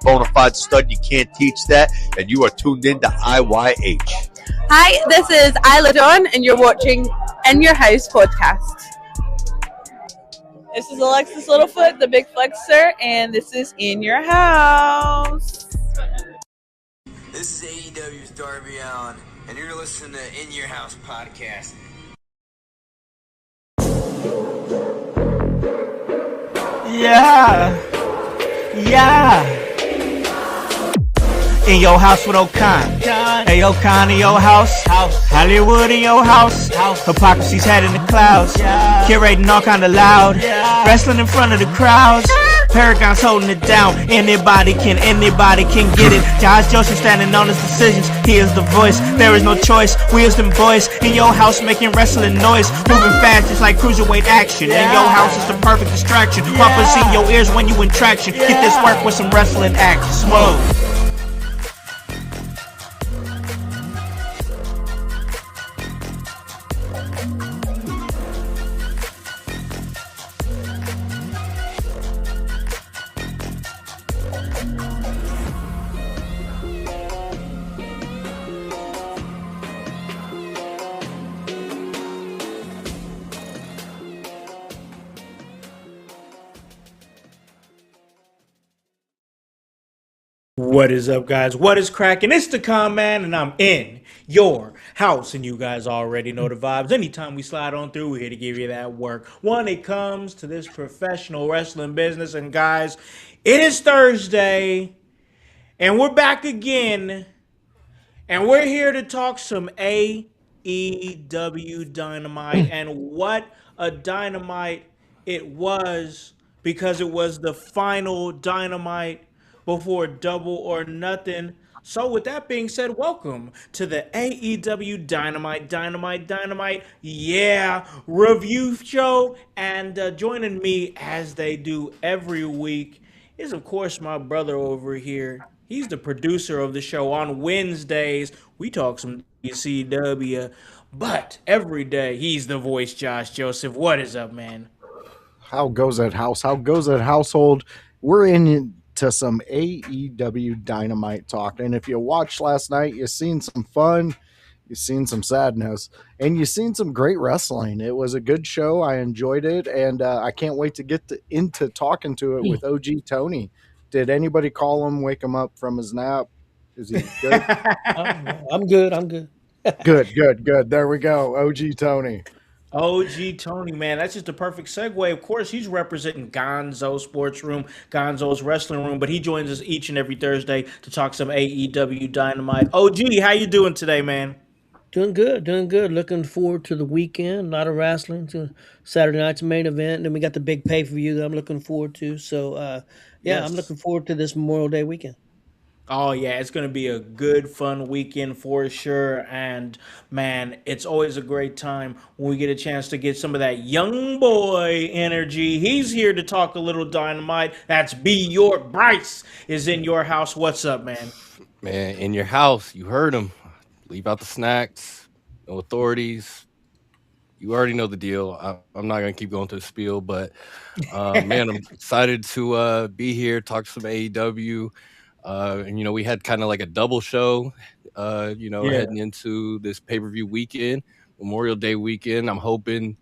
bona fide stud. You can't teach that. And you are tuned in to IYH. Hi, this is DoN, and you're watching In Your House podcast. This is Alexis Littlefoot, the Big Flexer, and this is In Your House. This is AEW's Darby Allin, and you're listening to In Your House podcast. Yeah. In your house with O'Con. Hey, O'Con in your house. Hollywood in your house. Hypocrisy's head in the clouds. Curating all kind of loud. Wrestling in front of the crowds. Paragon's holding it down. Anybody can get it. Josh Joseph standing on his decisions. He is the voice. There is no choice. Wheels them boys in your house making wrestling noise. Moving fast just like cruiserweight action. In your house is the perfect distraction. Pumpers in your ears when you in traction. Get this work with some wrestling action. Smoke. What is up, guys? What is cracking? It's the Con Man, and I'm in your house, and you guys already know the vibes. Anytime we slide on through, we're here to give you that work when it comes to this professional wrestling business. And guys, it is Thursday, and we're back again, and we're here to talk some AEW Dynamite, and what a Dynamite it was, because it was the final Dynamite before Double or Nothing. So with that being said, welcome to the AEW Dynamite, yeah, review show. And joining me as they do every week is, of course, my brother over here. He's the producer of the show. On Wednesdays, we talk some WCW, but every day he's the voice, Josh Joseph. What is up, man? How goes that house? How goes that household? We're into some AEW Dynamite talk. And if you watched last night, you've seen some fun, you've seen some sadness, and you've seen some great wrestling. It was a good show. I enjoyed it, and I can't wait to get into talking to it with OG Tony. Did anybody call him, wake him up from his nap? Is he good? I'm good. Good. There we go. OG Tony. OG Tony, man, that's just the perfect segue. Of course, he's representing Gonzo Sports Room, Gonzo's Wrestling Room, but he joins us each and every Thursday to talk some AEW Dynamite. OG, how you doing today, man? Doing good. Looking forward to the weekend. A lot of wrestling. To Saturday night's main event. And then we got the big pay-per-view that I'm looking forward to. So, Yes. I'm looking forward to this Memorial Day weekend. Oh, yeah, it's going to be a good, fun weekend for sure. And, man, it's always a great time when we get a chance to get some of that young boy energy. He's here to talk a little Dynamite. That's B. York. Bryce is in your house. What's up, man? Man, in your house, you heard him. Leave out the snacks, no authorities. You already know the deal. I'm not going to keep going to the spiel, but, man, I'm excited to be here, talk some AEW. And, we had kind of like a double show, heading into this pay-per-view weekend, Memorial Day weekend. I'm hoping,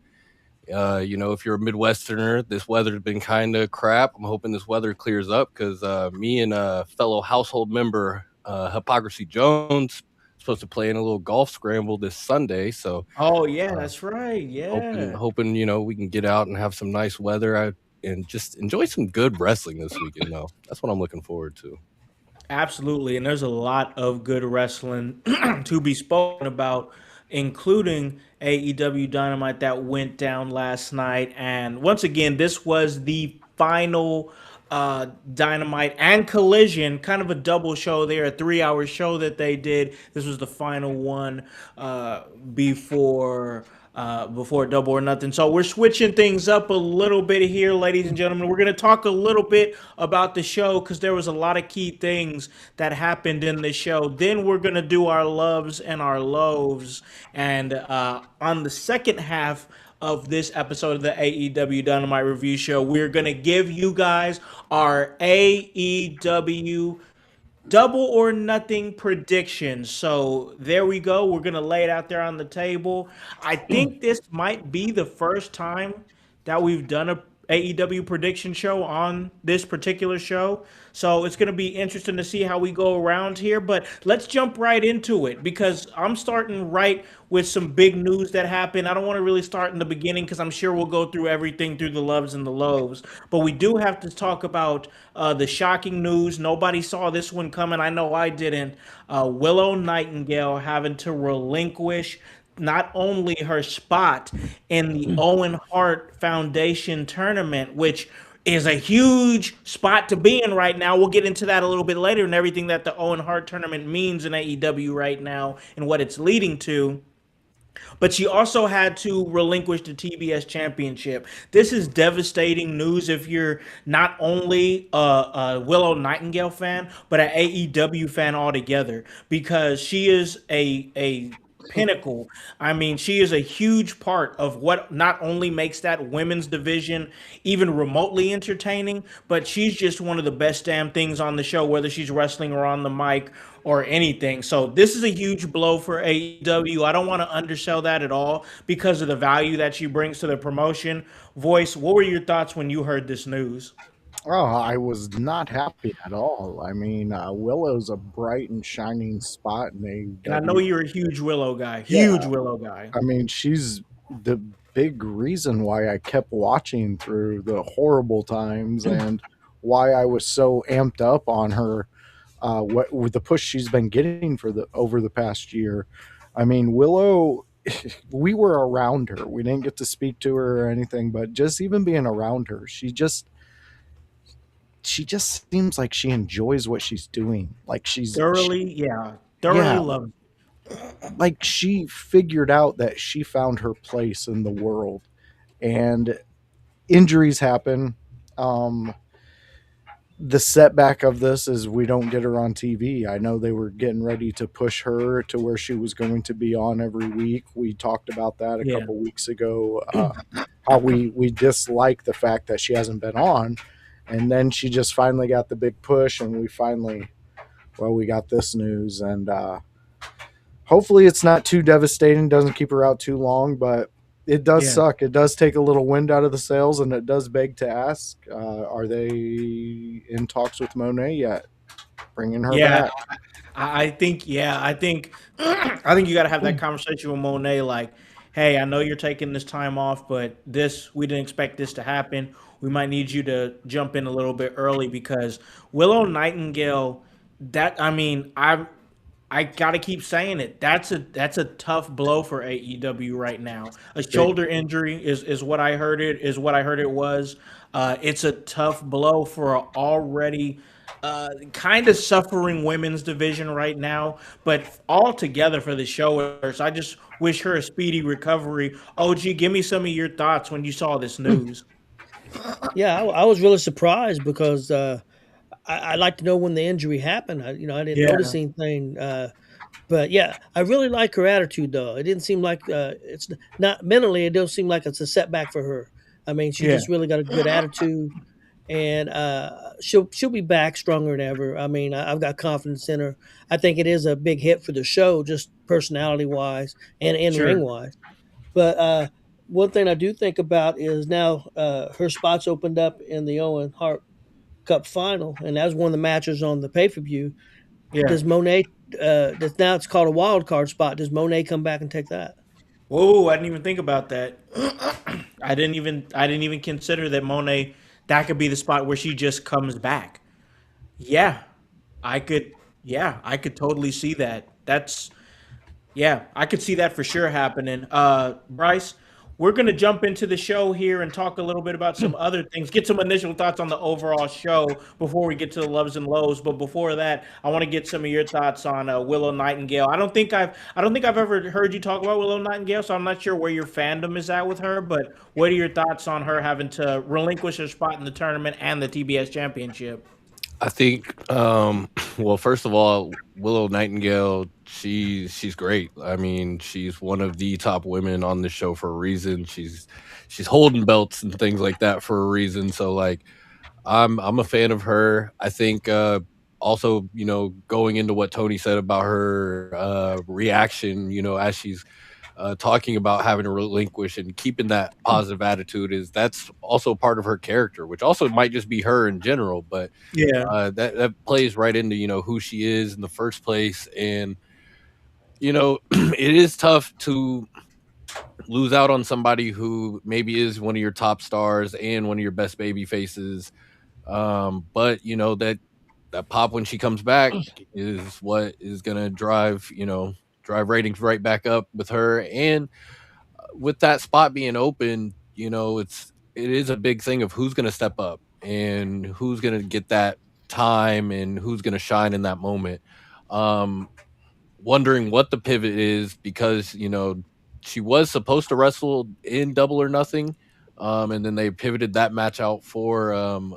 if you're a Midwesterner, this weather's been kind of crap. I'm hoping this weather clears up, because me and a fellow household member, Hypocrisy Jones, supposed to play in a little golf scramble this Sunday. So, Oh, yeah, that's right. Yeah. hoping we can get out and have some nice weather and just enjoy some good wrestling this weekend, though. That's what I'm looking forward to. Absolutely, and there's a lot of good wrestling to be spoken about, including AEW Dynamite that went down last night. And once again, this was the final Dynamite and Collision, kind of a double show there, a 3-hour show that they did. This was the final one before Double or Nothing. So we're switching things up a little bit here, ladies and gentlemen. We're going to talk a little bit about the show, because there was a lot of key things that happened in the show. Then we're going to do our loves and our loathes. And on the second half of this episode of the AEW Dynamite Review Show. We're going to give you guys our AEW double or nothing predictions. So there we go. We're going to lay it out there on the table. I think this might be the first time that we've done a AEW prediction show on this particular show. So it's going to be interesting to see how we go around here. But let's jump right into it because I'm starting right with some big news that happened. I don't want to really start in the beginning because I'm sure we'll go through everything through the loves and the lows. But we do have to talk about the shocking news. Nobody saw this one coming. I know I didn't. Willow Nightingale having to relinquish not only her spot in the Owen Hart Foundation tournament, which is a huge spot to be in right now. We'll get into that a little bit later and everything that the Owen Hart tournament means in AEW right now and what it's leading to. But she also had to relinquish the TBS championship. This is devastating news if you're not only a Willow Nightingale fan, but an AEW fan altogether, because she is a pinnacle. I mean, she is a huge part of what not only makes that women's division even remotely entertaining, but she's just one of the best damn things on the show, whether she's wrestling or on the mic or anything. So this is a huge blow for AEW. I don't want to undersell that at all because of the value that she brings to the promotion. Voice, what were your thoughts when you heard this news? Oh, I was not happy at all. I mean, Willow's a bright and shining spot in And I know AEW. you're a huge Willow guy. Yeah, Huge Willow guy. I mean, she's the big reason why I kept watching through the horrible times and why I was so amped up on her. What with the push she's been getting for the over the past year. I mean, Willow, we were around her. We didn't get to speak to her or anything, but just even being around her, she just seems like she enjoys what she's doing. Like Thoroughly, yeah. Thoroughly yeah, love. like she figured out that she found her place in the world. And injuries happen. Um, the setback of this is we don't get her on TV. I know they were getting ready to push her to where she was going to be on every week. We talked about that a Yeah. couple weeks ago. How we dislike the fact that she hasn't been on, and then she just finally got the big push, and we got this news, and hopefully it's not too devastating. Doesn't keep her out too long, but it does Yeah. suck. It does take a little wind out of the sails, and it does beg to ask: are they in talks with Monet yet? Bringing her Yeah. back? I think, yeah, I think I think you got to have that conversation with Monet like, "Hey, I know you're taking this time off, but this we didn't expect this to happen. We might need you to jump in a little bit early because Willow Nightingale, that I mean, I gotta keep saying it. That's a tough blow for AEW right now. A Big. shoulder injury is what I heard it was. It's a tough blow for a already kind of suffering women's division right now. But all together for the show, so I just wish her a speedy recovery. OG, give me some of your thoughts when you saw this news. Yeah, I was really surprised because I'd like to know when the injury happened. I didn't Yeah, notice anything. But yeah, I really like her attitude though. It didn't seem like it's not mentally. It don't seem like it's a setback for her. I mean, she yeah, just really got a good attitude, and she'll be back stronger than ever. I mean, I've got confidence in her. I think it is a big hit for the show, just personality wise and in ring sure, wise. But one thing I do think about is now her spots opened up in the Owen Hart Cup final, and that was one of the matches on the pay per view. yeah. Does Monet? Now it's called a wild card spot. Does Monet come back and take that? Whoa, I didn't even think about that. I didn't even consider that Monet that could be the spot where she just comes back. Yeah, I could I could totally see that. Yeah, I could see that for sure happening. Bryce, we're gonna jump into the show here and talk a little bit about some other things. Get some initial thoughts on the overall show before we get to the loves and lows. But before that, I want to get some of your thoughts on Willow Nightingale. I don't think I've ever heard you talk about Willow Nightingale, so I'm not sure where your fandom is at with her. But what are your thoughts on her having to relinquish her spot in the tournament and the TBS championship? I think, well, first of all, Willow Nightingale, she's great. I mean, she's one of the top women on the show for a reason. She's holding belts and things like that for a reason. So like, I'm a fan of her. I think also, going into what Tony said about her reaction, as she's talking about having to relinquish and keeping that positive attitude, that's also part of her character, which also might just be her in general, but Yeah. that plays right into who she is in the first place, and it is tough to lose out on somebody who maybe is one of your top stars and one of your best baby faces. But that pop when she comes back is what is gonna drive ratings right back up with her. And with that spot being open, it is a big thing of who's gonna step up and who's gonna get that time and who's gonna shine in that moment. Um, Wondering what the pivot is, because she was supposed to wrestle in Double or Nothing, and then they pivoted that match out for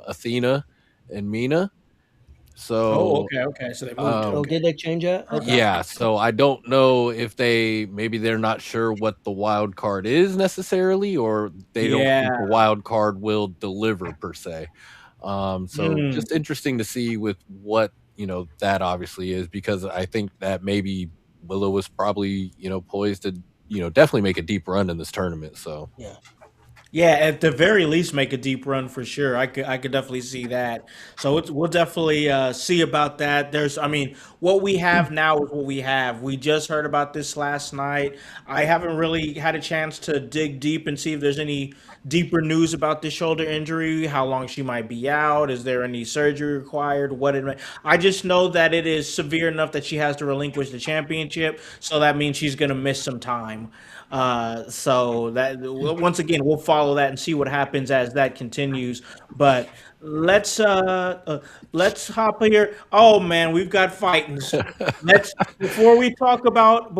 Athena and Mina. Oh, So okay. So they moved it. Oh, um, Okay. did they change that? Okay. yeah, so I don't know if maybe they're not sure what the wild card is necessarily, or they don't think Yeah. the wild card will deliver per se. So Mm. just interesting to see with what that obviously is, because I think that maybe Willow was probably poised to definitely make a deep run in this tournament. So Yeah. Yeah, at the very least, make a deep run for sure. I could definitely see that. So we'll definitely see about that. I mean, what we have now is what we have. We just heard about this last night. I haven't really had a chance to dig deep and see if there's any deeper news about the shoulder injury, how long she might be out, is there any surgery required, I just know that it is severe enough that she has to relinquish the championship. So that means she's going to miss some time. So that once again, we'll follow that and see what happens as that continues. But let's let's hop here. Oh man, we've got fightings. Let's before we talk about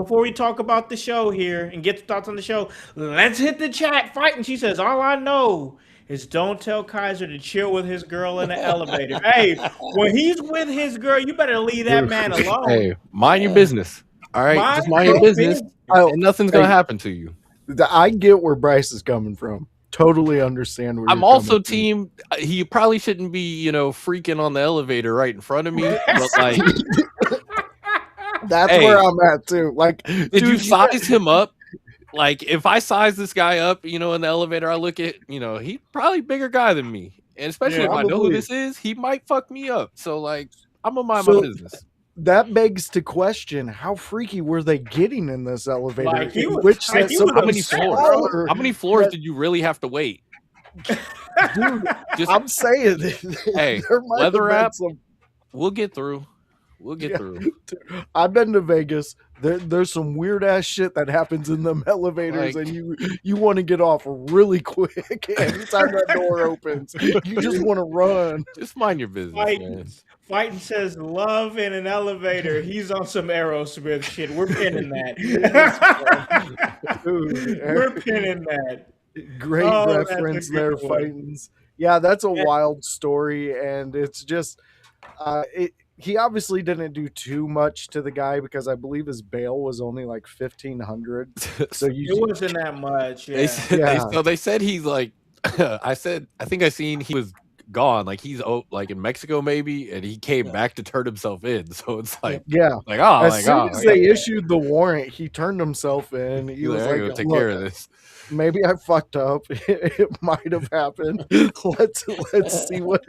the show here and get the thoughts on the show. Let's hit the chat. Fighting. She says, "All I know is don't tell Kaiser to chill with his girl in the elevator." Hey, when he's with his girl, you better leave that man alone. hey, mind your Yeah. business. All right, just Mind mind your your business, business. Oh, and nothing's hey, gonna happen to you. I get where Bryce is coming from. Totally understand where I'm you're also coming from. team. He probably shouldn't be, freaking on the elevator right in front of me. But like, That's hey, where I'm at too. Like, did dude, you size him up? Like, if I size this guy up, in the elevator, I look at, he's probably a bigger guy than me, and especially Yeah. if I know who probably. this is, he might fuck me up. So like, I'm gonna mind my So business. that begs to question: how freaky were they getting in this elevator? Like he In was, which like, sense, he was How many upset, floors? bro. How many floors That- did you really have to wait? dude, Just I'm saying hey, there might have weather been app. some. We'll get through. We'll get Yeah, through. I've been to Vegas. There's some weird ass shit that happens in them elevators, Like, and you want to get off really quick. Anytime that door opens, you just want to run. just mind your business, Fighting, man. fighting says love in an elevator. He's on some Aerosmith shit. We're pinning that. Dude, We're pinning that. great Oh, that's a reference good there, one. Fightins. Yeah, that's a Yeah. wild story, and it's just he obviously didn't do too much to the guy because I believe his bail was only like 1,500. So It wasn't that much. They Yeah. said, Yeah. so they said he's like, I think I seen he was gone, like he's like in Mexico maybe, and he came Yeah. back to turn himself in. So it's like, Yeah. like oh, As like soon oh, as like, they issued the warrant, he turned himself in. He he's was like, I like, gotta take "Look, care of this. maybe I fucked up. It might have happened. Let's see what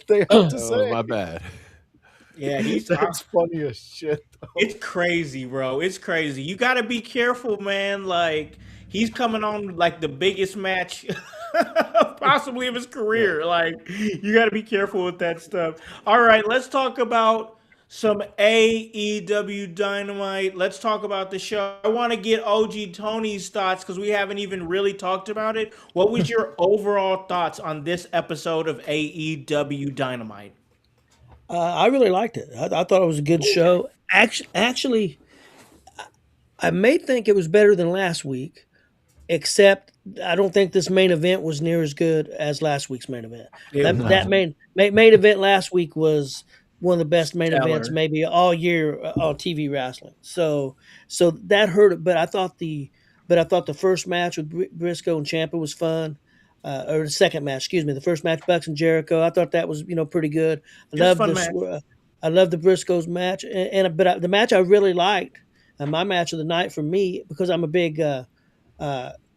they have to Oh, say." my bad. Yeah, That's funny as shit. it's crazy, bro. It's crazy. You got to be careful, man. Like he's coming on like the biggest match possibly of his career. Like you got to be careful with that stuff. All right, let's talk about some AEW Dynamite. Let's talk about the show. I want to get OG Tony's thoughts because we haven't even really talked about it. What was your overall thoughts on this episode of AEW Dynamite? I really liked it. I thought it was a good show. Actually, I may think it was better than last week, except I don't think this main event was near as good as last week's main event. It That was that main event last week was one of the best main events stellar. maybe all year on TV wrestling. So that hurt it, but I thought the first match with Briscoe and Ciampa was fun. Or the second match, excuse me, the first match, Bucks and Jericho. I thought that was pretty good. I It was a loved fun this. match. I love the Briscoes match, the match I really liked, and my match of the night for me, because I'm a big uh,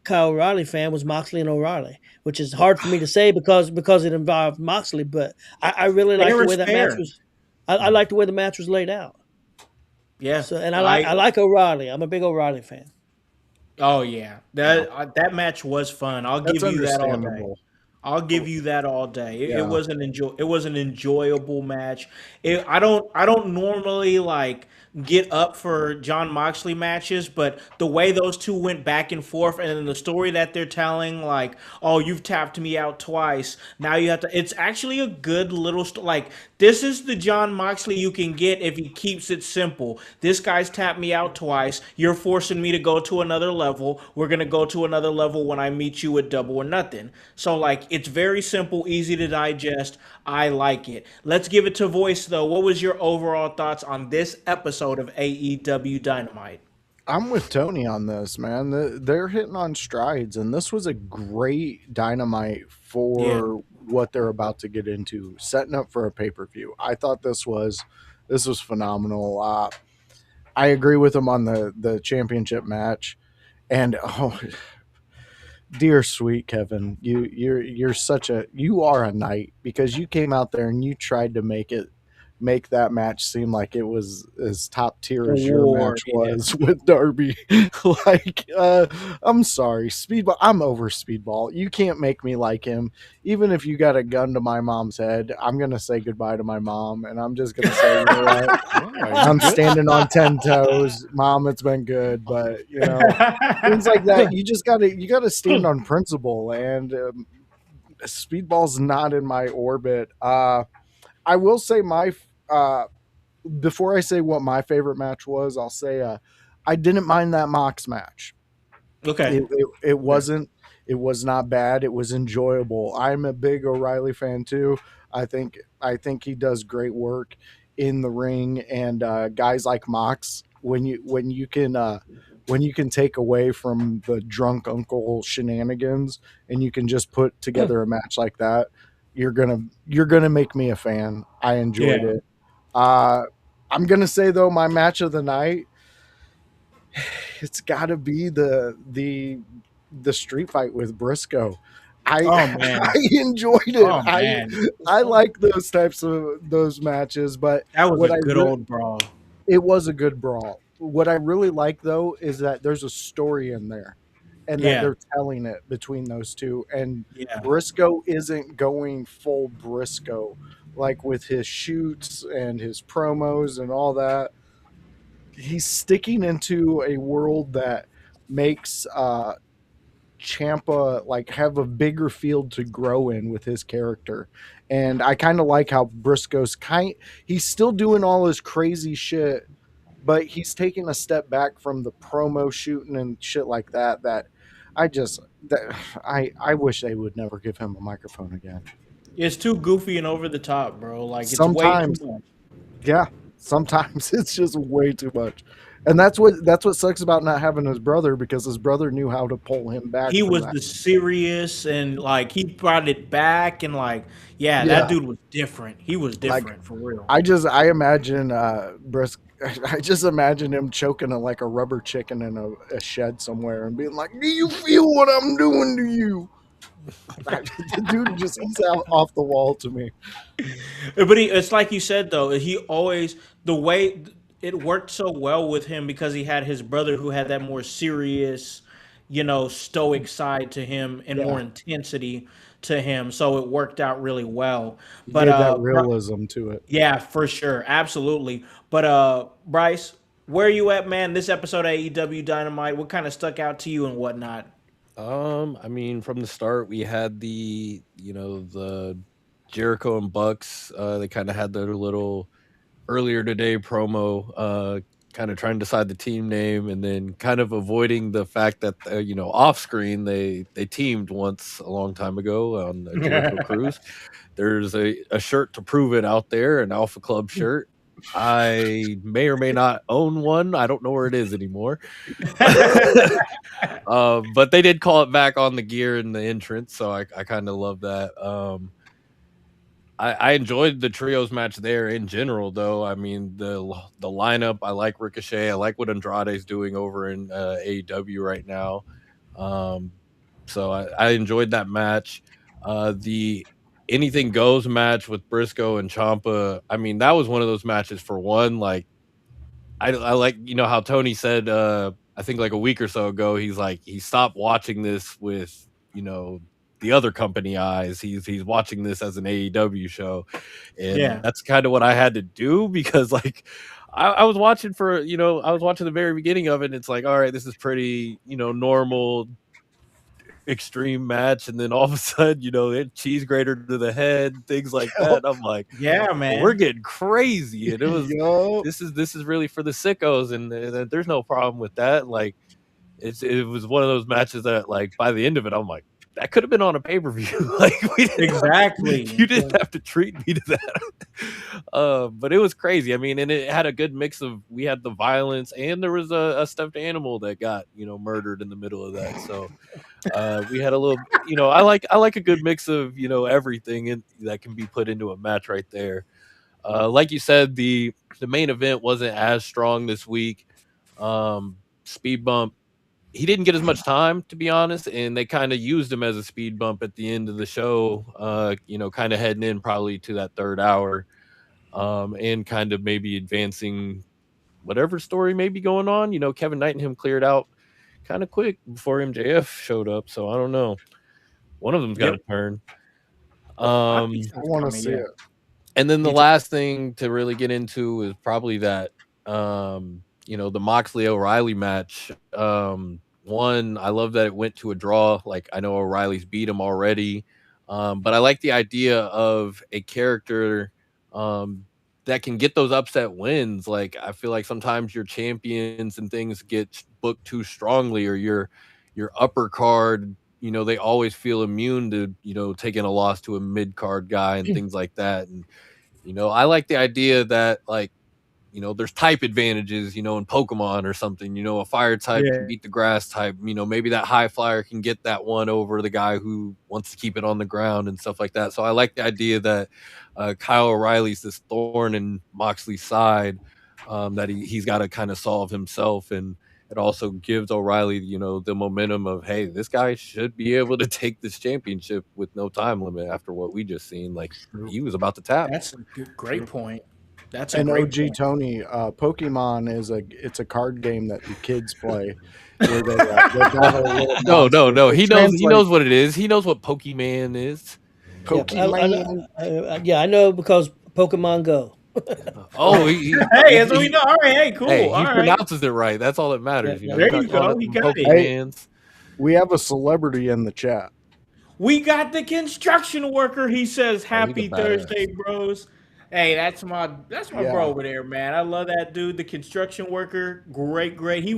Kyle O'Reilly fan, was Moxley and O'Reilly, which is hard for me to say because it involved Moxley, but I really liked Fair the way is that match fair. was. I liked the way the match was laid out. Yeah. So, and I like O'Reilly. I'm a big O'Reilly fan. Oh yeah, that match was fun. I'll That's give you that all day. understandable. I'll give you that all day. It Yeah. was an enjoyable match. I don't normally like get up for John Moxley matches, but the way those two went back and forth, and then the story that they're telling, like, oh, you've tapped me out twice. Now you have to. It's actually a good little like. This is the John Moxley you can get if he keeps it simple. This guy's tapped me out twice. You're forcing me to go to another level. We're gonna go to another level when I meet you at Double or Nothing. So like it's very simple, easy to digest. I like it. Let's give it to Voice though. What was your overall thoughts on this episode of AEW Dynamite? I'm with Tony on this, man. They're hitting on strides, and this was a great Dynamite Yeah. for what they're about to get into, setting up for a pay-per-view. I thought this was phenomenal. I agree with him on the championship match, and oh, dear sweet Kevin, you are a knight, because you came out there and you tried to make that match seem like it was as top tier A as your war, match yeah. was with Darby. Like, I'm sorry, Speedball. I'm over Speedball. You can't make me like him. Even if you got a gun to my mom's head, I'm gonna say goodbye to my mom, and I'm just gonna say, you know what? I'm standing on 10 toes, Mom. It's been good, but things like that. You gotta stand on principle, and Speedball's not in my orbit. I will say before I say what my favorite match was, I'll say I didn't mind that Mox match. Okay. It wasn't. It was not bad. It was enjoyable. I'm a big O'Reilly fan too. I think he does great work in the ring, and guys like Mox, when you can take away from the drunk uncle shenanigans, and you can just put together a match like that, you're gonna make me a fan. I enjoyed Yeah. it. Uh, I'm gonna say though, my match of the night, it's got to be the street fight with Briscoe. I Oh man. I enjoyed it. Oh I man. I like those types of those matches, but That was what a I good re- old brawl. it was a good brawl. What I really like though is that there's a story in there, and that Yeah. they're telling it between those two. And Yeah. Briscoe isn't going full Briscoe, like with his shoots and his promos and all that. He's sticking into a world that makes Champa like have a bigger field to grow in with his character. And I kind of like how Briscoe's he's still doing all his crazy shit, but he's taking a step back from the promo shooting and shit like that I just that I wish they would never give him a microphone again. It's too goofy and over the top, bro. Like it's way too Sometimes, much. yeah, sometimes it's just way too much. And that's what sucks about not having his brother, because his brother knew how to pull him back He from was that. the serious and like he brought it back and like yeah, that Yeah. dude was different. He was Like, different for real. I imagine I just imagine him choking like a rubber chicken in a shed somewhere and being like, "Do you feel what I'm doing to you?" The dude he's out off the wall to me. But it's like you said though. He always the way it worked so well with him because he had his brother who had that more serious, stoic side to him and more Yeah, intensity to him. So it worked out really well. he But gave that realism to it. yeah, for sure, absolutely. But Bryce, where you at, man? This episode of AEW Dynamite, what kind of stuck out to you and whatnot? I mean, from the start, we had the Jericho and Bucks. They kind of had their little earlier today promo, kind of trying to decide the team name, and then kind of avoiding the fact that off screen they teamed once a long time ago on the Jericho Cruise. There's a shirt to prove it out there, an Alpha Club shirt. I may or may not own one. I don't know where it is anymore. But they did call it back on the gear in the entrance, so I kind of love that. I enjoyed the trios match there in general, though. I mean, the lineup, I like Ricochet. I like what Andrade's doing over in AEW right now. So I enjoyed that match. The Anything Goes match with Briscoe and Ciampa, I mean, that was one of those matches for one. Like, I like, how Tony said, I think like a week or so ago, he's like, he stopped watching this with, the other company eyes. He's watching this as an AEW show. And that's kind of what I had to do, because like I was watching I was watching the very beginning of it, and it's like, all right, this is pretty, normal extreme match, and then all of a sudden, cheese grater to the head, things like that. I'm like, yeah, man, we're getting crazy, and it was this is really for the sickos, and there's no problem with that. Like, it was one of those matches that, like, by the end of it, I'm like, that could have been on a pay-per-view. Like, exactly. You didn't have to treat me to that. But it was crazy. I mean, and it had a good mix of, we had the violence, and there was a stuffed animal that got, murdered in the middle of that. So we had a little, I like a good mix of, everything that can be put into a match right there. Like you said, the main event wasn't as strong this week. Speed Bump, he didn't get as much time, to be honest, and they kind of used him as a speed bump at the end of the show, kind of heading in probably to that third hour, and kind of maybe advancing whatever story may be going on. Kevin Knight and him cleared out kind of quick before MJF showed up, so I don't know. One of them's got to turn. I want to see it. And then the last thing to really get into is probably that, the Moxley O'Reilly match. One, I love that it went to a draw. Like, I know O'Reilly's beat him already, but I like the idea of a character that can get those upset wins. Like, I feel like sometimes your champions and things get booked too strongly, or your upper card, they always feel immune to taking a loss to a mid card guy and things like that. And I like the idea that, like, there's type advantages, in Pokemon or something, a fire type can beat the grass type, maybe that high flyer can get that one over the guy who wants to keep it on the ground and stuff like that. So I like the idea that Kyle O'Reilly's this thorn in Moxley's side, that he's got to kind of solve himself. And it also gives O'Reilly, the momentum of, hey, this guy should be able to take this championship with no time limit after what we just seen. Like, he was about to tap. That's a great point. That's an OG point. Tony, Pokemon it's a card game that the kids play. Where they no. He knows what it is. He knows what Pokemon is. Pokemon. I know, because Pokemon Go. Hey, as we know. All right, hey, cool. Hey, he pronounces it right. That's all that matters. There you go. He got it. Hey, we have a celebrity in the chat. We got the construction worker. He says, "Happy Thursday, bros." Hey, that's my bro over there, man. I love that dude, the construction worker. Great. He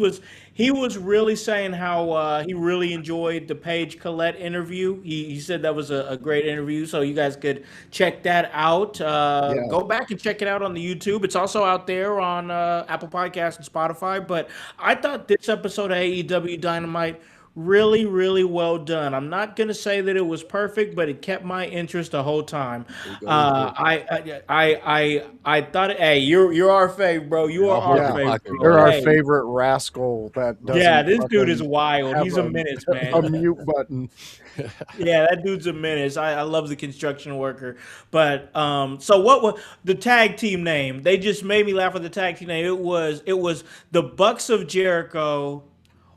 was really saying how he really enjoyed the Paige Collette interview. He said that was a great interview, so you guys could check that out. Go back and check it out on the YouTube. It's also out there on Apple Podcasts and Spotify. But I thought this episode of AEW Dynamite really, really well done. I'm not gonna say that it was perfect, but it kept my interest the whole time. I thought, hey, you're our fave, bro. You are our fave, bro. You're our favorite rascal that doesn't. Yeah, this dude is wild. He's a menace, man. A mute button. Yeah, that dude's a menace. I love the construction worker. But so what was the tag team name? They just made me laugh with the tag team name. It was the Bucks of Jericho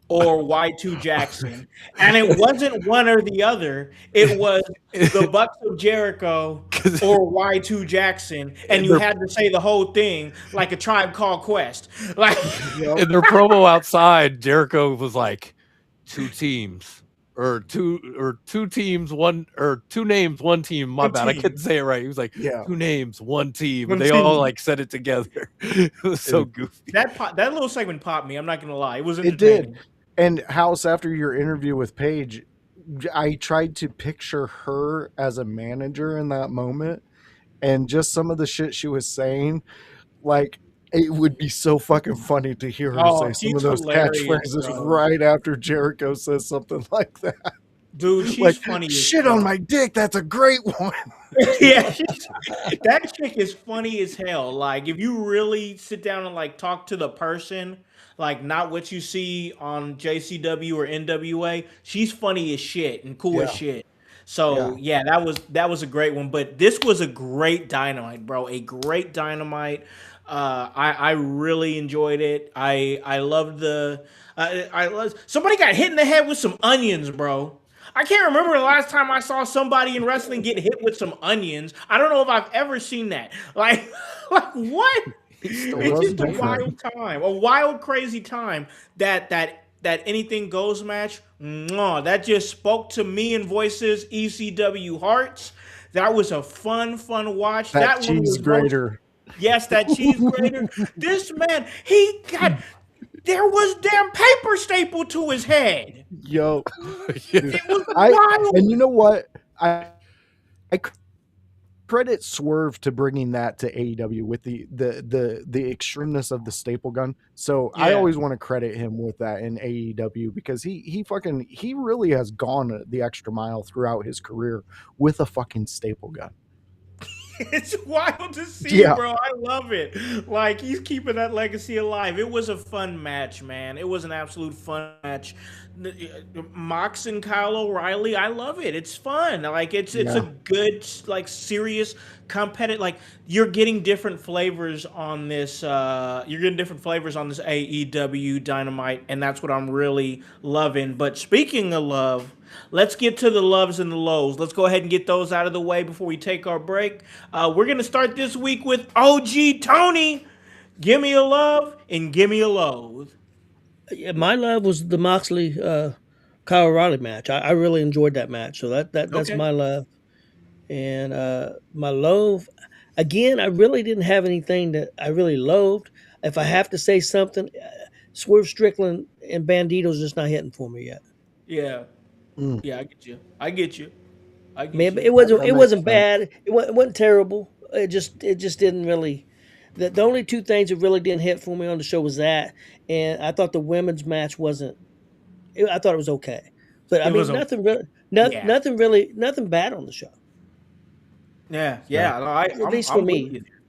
or Y2 Jackson. And it wasn't one or the other. It was the Bucks of Jericho or Y2 Jackson. And you had to say the whole thing like a Tribe Called Quest. Like, in their promo outside, Jericho was like, 2 teams, or two teams, two names, one team. My One bad, I team. couldn't say it right. He was like, Yeah. two names, one team, One and they all team. like said it together. It was so Dude. goofy. That little segment popped me. I'm not gonna lie. It was It entertaining. did. And House, after your interview with Paige, I tried to picture her as a manager in that moment, and just some of the shit she was saying, like, it would be so fucking funny to hear her Oh, say some she's of those hilarious, catchphrases bro. right after Jericho says something like that. Dude, she's Like, funny as shit fuck. on my dick, that's a great one. Yeah, that chick is funny as hell. Like, if you really sit down and like talk to the person, like not what you see on JCW or NWA, she's funny as shit and cool as Yeah. shit. So yeah, that was a great one. But this was a great Dynamite, bro. A great Dynamite. I really enjoyed it. I loved somebody got hit in the head with some onions, bro. I can't remember the last time I saw somebody in wrestling get hit with some onions. I don't know if I've ever seen that. Like, like what? It's was just a different. wild time, a wild, crazy time. That anything goes match. Mwah, that just spoke to me in voices. ECW hearts. That was a fun watch. That one cheese was grater. Yes, that cheese grater. This man, there was damn paper stapled to his head. Yo. It was wild. And you know what? I credit Swerve to bringing that to AEW with the extremeness of the staple gun. So I Yeah. always want to credit him with that in AEW because he really has gone the extra mile throughout his career with a fucking staple gun. It's wild to see, Yeah. bro. I love it. Like, he's keeping that legacy alive. It was a fun match, man. It was an absolute fun match. Mox and Kyle O'Reilly, I love it. It's fun. Like, it's a good, like, serious, competitive. Like, you're getting different flavors on this. You're getting different flavors on this AEW Dynamite, and that's what I'm really loving. But speaking of love, let's get to the loves and the lows. Let's go ahead and get those out of the way before we take our break. We're going to start this week with OG Tony. Give me a love and give me a loathe. Yeah, my love was the Moxley Kyle O'Reilly match. I really enjoyed that match. So that's Okay. my love. And my loathe, again, I really didn't have anything that I really loathed. If I have to say something, Swerve Strickland and Bandito's just not hitting for me yet. Yeah. Yeah, I get you. I get you. Man, you. it wasn't bad. It wasn't terrible. It just didn't really. The only two things that really didn't hit for me on the show was that, and I thought the women's match wasn't. I thought it was okay, but I It mean was nothing okay. really, Yeah. nothing bad on the show. Yeah. No, At least I'm for with me. you there.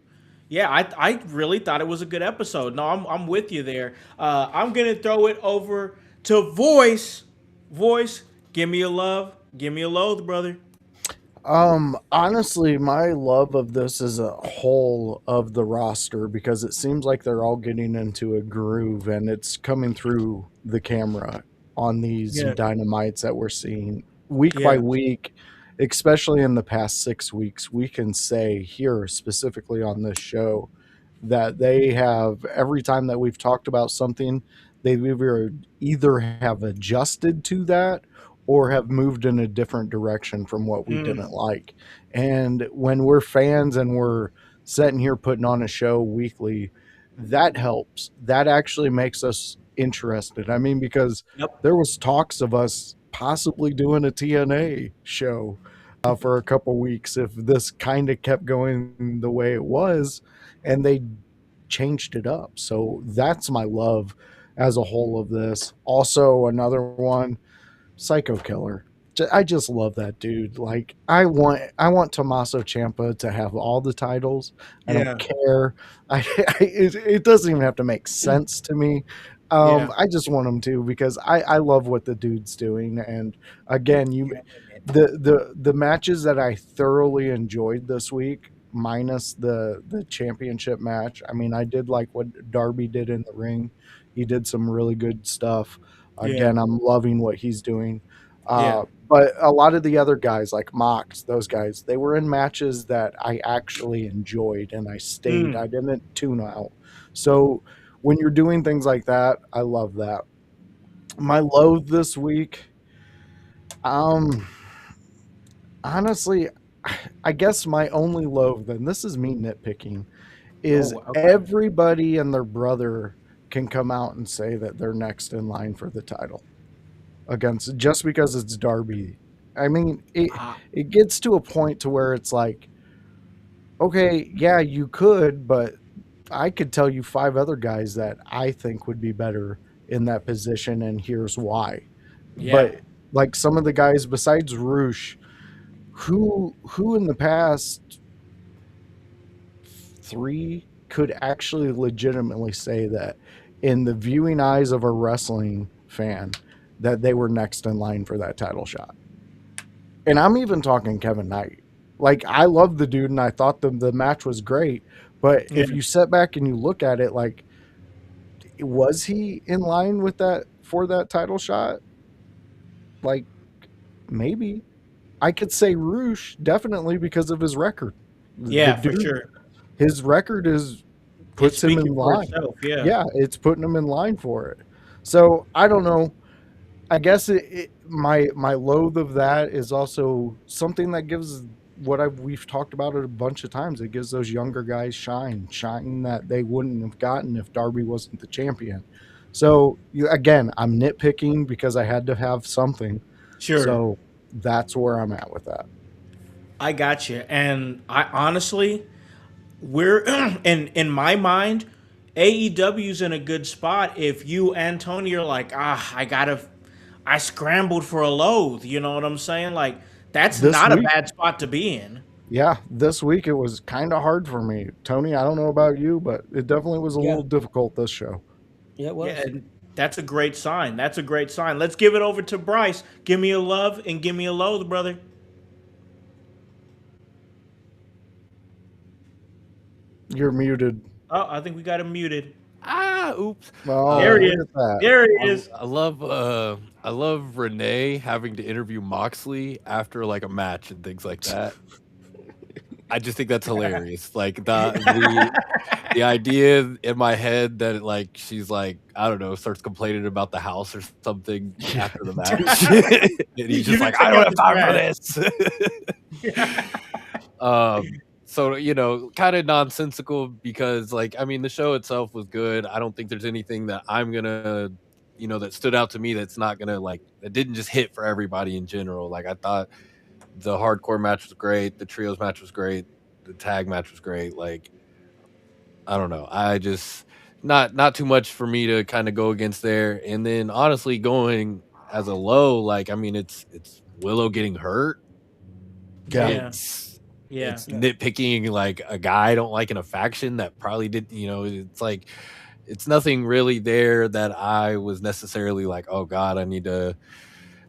Yeah, I really thought it was a good episode. No, I'm with you there. I'm gonna throw it over to Voice. Voice, give me a love, give me a loathe, brother. Honestly, my love of this is a whole of the roster because it seems like they're all getting into a groove and it's coming through the camera on these Yeah. dynamites that we're seeing week Yeah. by week, especially in the past 6 weeks. We can say here specifically on this show that they have every time that we've talked about something, they've either have adjusted to that or have moved in a different direction from what we didn't like. And when we're fans and we're sitting here putting on a show weekly, that helps. That actually makes us interested. I mean, because Yep. there was talks of us possibly doing a TNA show for a couple weeks if this kind of kept going the way it was, and they changed it up. So that's my love as a whole of this. Also, another one, Psycho Killer. I just love that dude. Like I want Tommaso Ciampa to have all the titles. I Yeah. don't care. It doesn't even have to make sense to me. Yeah. I just want him to because I love what the dude's doing. And again, the matches that I thoroughly enjoyed this week, minus the championship match. I mean, I did like what Darby did in the ring. He did some really good stuff. Again, I'm loving what he's doing. Yeah. But a lot of the other guys like Mox, those guys, they were in matches that I actually enjoyed and I stayed. I didn't tune out. So when you're doing things like that, I love that. My loathe this week, Um, honestly, I guess my only loathe, and this is me nitpicking, is Oh, okay. everybody and their brother can come out and say that they're next in line for the title against just because it's Darby. I mean, Ah, it gets to a point to where it's like, okay, yeah, you could, but I could tell you 5 other guys that I think would be better in that position, and here's why. yeah, But like some of the guys besides Roosh, who in the past 3 could actually legitimately say that in the viewing eyes of a wrestling fan that they were next in line for that title shot. And I'm even talking Kevin Knight. Like I love the dude and I thought the match was great, but yeah. if you sit back and you look at it, like was he in line with that for that title shot? Like maybe. I could say Roosh definitely because of his record. The Yeah, for dude, sure. his record is It's puts him in speaking for line. itself. Yeah. Yeah, it's putting him in line for it. So I don't know. I guess my loathe of that is also something that gives we've talked about it a bunch of times. It gives those younger guys shine that they wouldn't have gotten if Darby wasn't the champion. So again, I'm nitpicking because I had to have something. Sure. So that's where I'm at with that. I got you. And I honestly, we're in my mind, AEW's in a good spot if you and Tony are like, I scrambled for a loathe. You know what I'm saying? Like, that's This not a week, bad spot to be in. yeah, this week it was kind of hard for me. Tony, I don't know about you, but it definitely was a Yeah, little difficult this show. yeah, it Yeah, was. and that's a great sign. That's a great sign. Let's give it over to Bryce. Give me a love and give me a loathe, brother. You're muted. Oh, I think we got him muted. Oops. Oh, There he Uh, look is. at that. There he I, is. I love Renee having to interview Moxley after like a match and things like that. I just think that's hilarious. Like the idea in my head that like she's like I don't know starts complaining about the house or something after the match, and he's You just can like I take don't out have the time for trash. this. So kind of nonsensical because like I mean the show itself was good. I don't think there's anything that I'm gonna that stood out to me that's not gonna like that didn't just hit for everybody in general. Like I thought the hardcore match was great, the trios match was great, the tag match was great. Like I don't know, I just not too much for me to kind of go against there. And then honestly, going as a low, like I mean, it's Willow getting hurt. Yeah. Yeah. It's Yeah. it's nitpicking like a guy I don't like in a faction that probably did. It's like it's nothing really there that I was necessarily like, oh god, I need to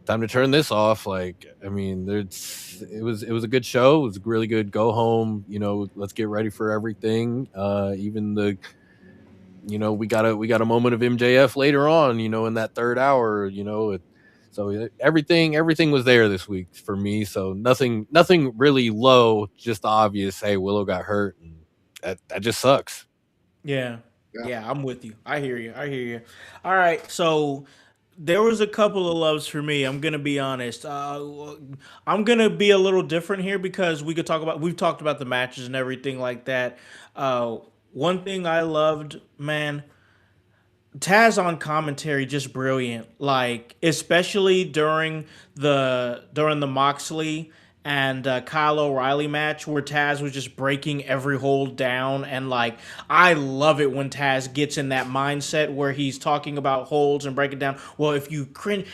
time to turn this off. Like, I mean, it was a good show. It was a really good go home. Let's get ready for everything. Even we got a moment of MJF later on. In that third hour. So everything was there this week for me. So nothing really low. Just the obvious. Hey, Willow got hurt, and that just sucks. Yeah. Yeah. Yeah, I'm with you. I hear you. I hear you. All right. So there was a couple of loves for me. I'm gonna be honest. I'm gonna be a little different here because we've talked about the matches and everything like that. Uh, One thing I loved, man, Taz on commentary just brilliant. Like especially during the Moxley and Kyle O'Reilly match where Taz was just breaking every hold down and like I love it when Taz gets in that mindset where he's talking about holds and break it down. Well, if you clamp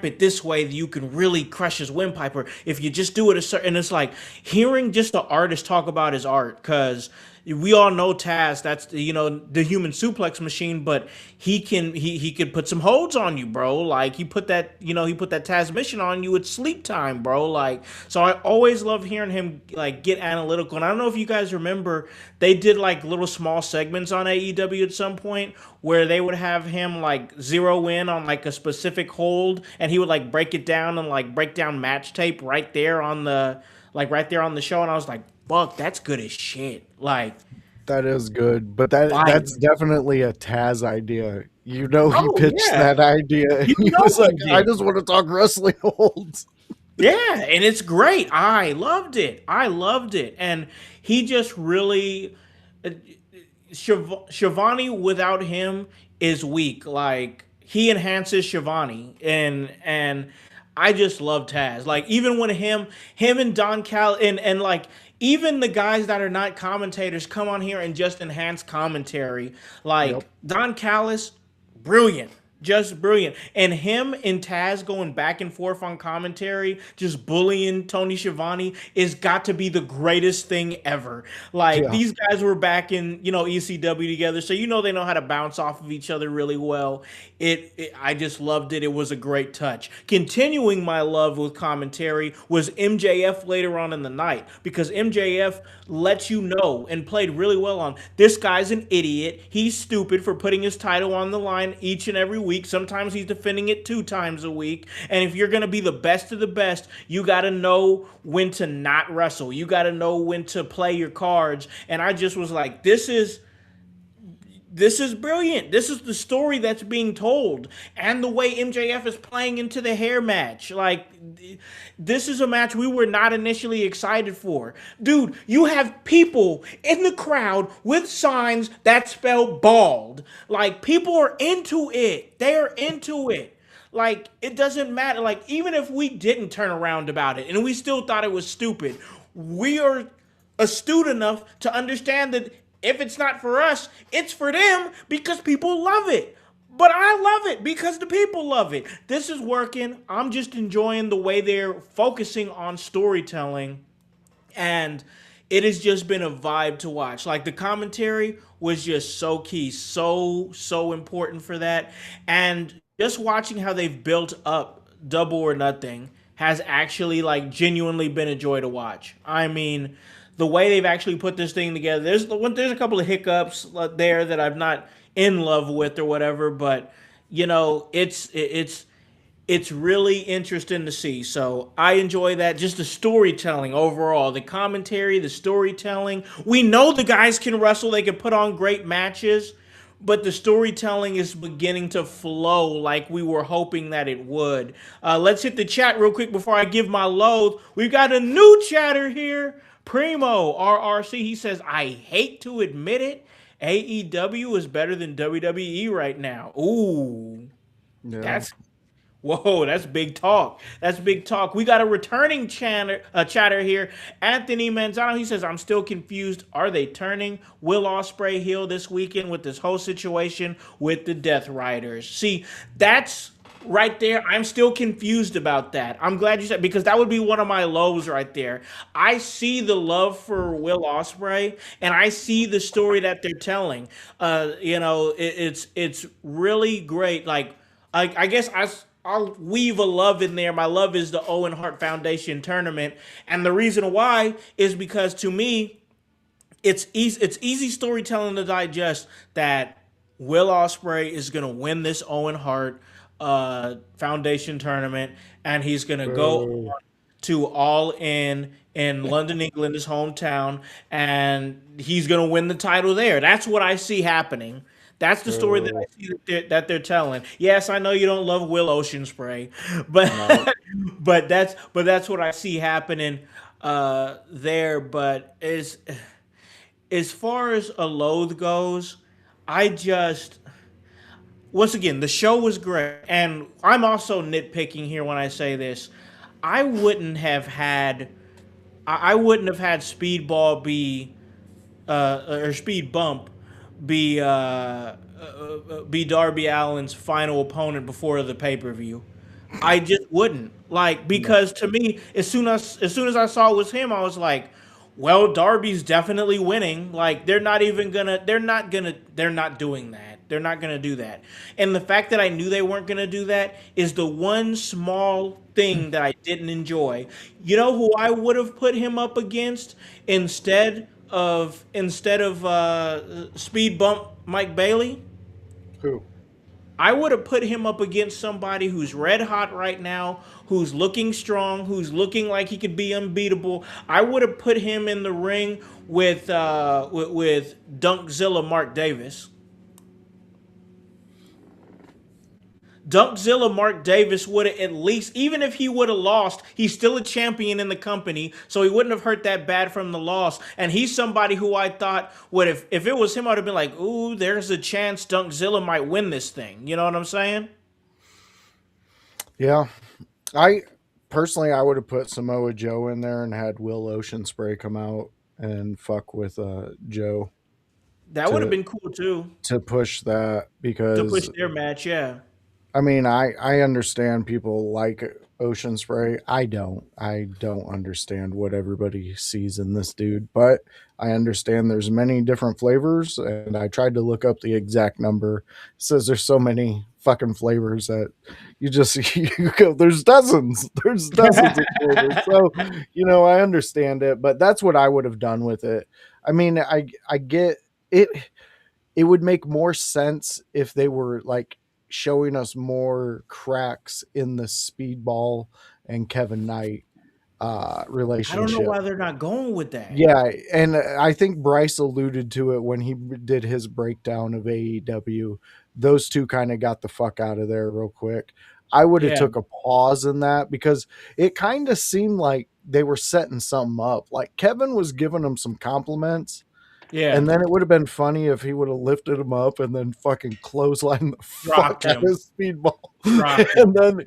it this way, you can really crush his windpiper. If you just do it a certain, and it's like hearing just the artist talk about his art because we all know Taz. That's the human suplex machine, but he could put some holds on you, bro. Like he put that Taz mission on you. It's sleep time, bro. Like so, I always love hearing him like get analytical. And I don't know if you guys remember, they did like little small segments on AEW at some point where they would have him like zero in on like a specific hold, and he would like break it down and like break down match tape right there on the show. And I was like, fuck, that's good as shit. Like, That is good, but fire. that's definitely a Taz idea. You know, he Oh, pitched yeah. that idea. You He know was he like, did. I just want to talk wrestling holds. Yeah, and it's great. I loved it. I loved it. And he just really Shivani without him is weak. Like he enhances Shivani and I just love Taz. Like even when him and Don Cal and like even the guys that are not commentators come on here and just enhance commentary. Like Yep. Don Callis, brilliant. Just brilliant. And him and Taz going back and forth on commentary, just bullying Tony Schiavone, is got to be the greatest thing ever. Like Yeah. these guys were back in, ECW together, so they know how to bounce off of each other really well. I just loved it. It was a great touch. Continuing my love with commentary was MJF later on in the night because MJF lets you know and played really well on this guy's an idiot. He's stupid for putting his title on the line each and every week. Sometimes he's defending it 2 times a week. And if you're going to be the best of the best, you got to know when to not wrestle. You got to know when to play your cards. And I just was like, this is brilliant. This is the story that's being told. And the way MJF is playing into the hair match. Like, this is a match we were not initially excited for. Dude, you have people in the crowd with signs that spell bald. Like, people are into it. They are into it. Like, it doesn't matter. Like, even if we didn't turn around about it and we still thought it was stupid, we are astute enough to understand that if it's not for us, it's for them because people love it. But I love it because the people love it. This is working. I'm just enjoying the way they're focusing on storytelling. And it has just been a vibe to watch. Like the commentary was just so key, so important for that. And just watching how they've built up Double or Nothing has actually like genuinely been a joy to watch. I mean, the way they've actually put this thing together. There's a couple of hiccups there that I'm not in love with or whatever, but it's really interesting to see. So I enjoy that. Just the storytelling overall, the commentary, the storytelling. We know the guys can wrestle. They can put on great matches, but the storytelling is beginning to flow like we were hoping that it would. Let's hit the chat real quick before I give my load. We've got a new chatter here. Primo RRC, he says, I hate to admit it, AEW is better than WWE right now. Ooh, Yeah. that's big talk. That's big talk. We got a returning chatter here. Anthony Manzano, he says, I'm still confused. Are they turning Will Ospreay heel this weekend with this whole situation with the Death Riders? See, that's right there. I'm still confused about that. I'm glad you said, because that would be one of my lows right there. I see the love for Will Ospreay and I see the story that they're telling. It's really great. Like, I guess I'll weave a love in there. My love is the Owen Hart Foundation tournament. And the reason why is because to me, it's easy storytelling to digest that Will Ospreay is going to win this Owen Hart Foundation tournament, and he's going to go on to All in London, England, his hometown, and he's going to win the title there. That's what I see happening. That's the story that I see that they're telling. Yes, I know you don't love Will Ocean Spray, but but that's what I see happening there. But as far as a loathe goes, I just once again the show was great, and I'm also nitpicking here when I say this. I wouldn't have had Speedball be or Speed Bump be Darby Allin's final opponent before the pay-per-view. I just wouldn't. Like, because to me, as soon as I saw it was him, I was like, well, Darby's definitely winning. Like, they're not doing that. They're not gonna do that. And the fact that I knew they weren't gonna do that is the one small thing that I didn't enjoy. You know who I would have put him up against instead of Speed Bump Mike Bailey? Who? I would have put him up against somebody who's red hot right now, who's looking strong, who's looking like he could be unbeatable. I would have put him in the ring with Dunkzilla Mark Davis. Dunkzilla Mark Davis would have at least, even if he would have lost, he's still a champion in the company, so he wouldn't have hurt that bad from the loss. And he's somebody who I thought would, if it was him, I'd have been like, ooh, there's a chance Dunkzilla might win this thing. You know what I'm saying? Yeah. I personally, I would have put Samoa Joe in there and had Will Ocean Spray come out and fuck with Joe. That would have been cool too. To push that, because to push their match, yeah. I mean, I understand people like Ocean Spray. I don't understand what everybody sees in this dude, but I understand there's many different flavors, and I tried to look up the exact number. It says there's so many fucking flavors that you go, there's dozens of flavors. So, I understand it, but that's what I would have done with it. I mean, I get it. It would make more sense if they were like showing us more cracks in the Speedball and Kevin Knight relationship. I don't know why they're not going with that. Yeah, and I think Bryce alluded to it when he did his breakdown of AEW. Those two kind of got the fuck out of there real quick. I would have took a pause in that, because it kind of seemed like they were setting something up. Like Kevin was giving them some compliments. Yeah. And then it would have been funny if he would have lifted him up and then fucking clotheslined the fuck out of his Speedball. And then,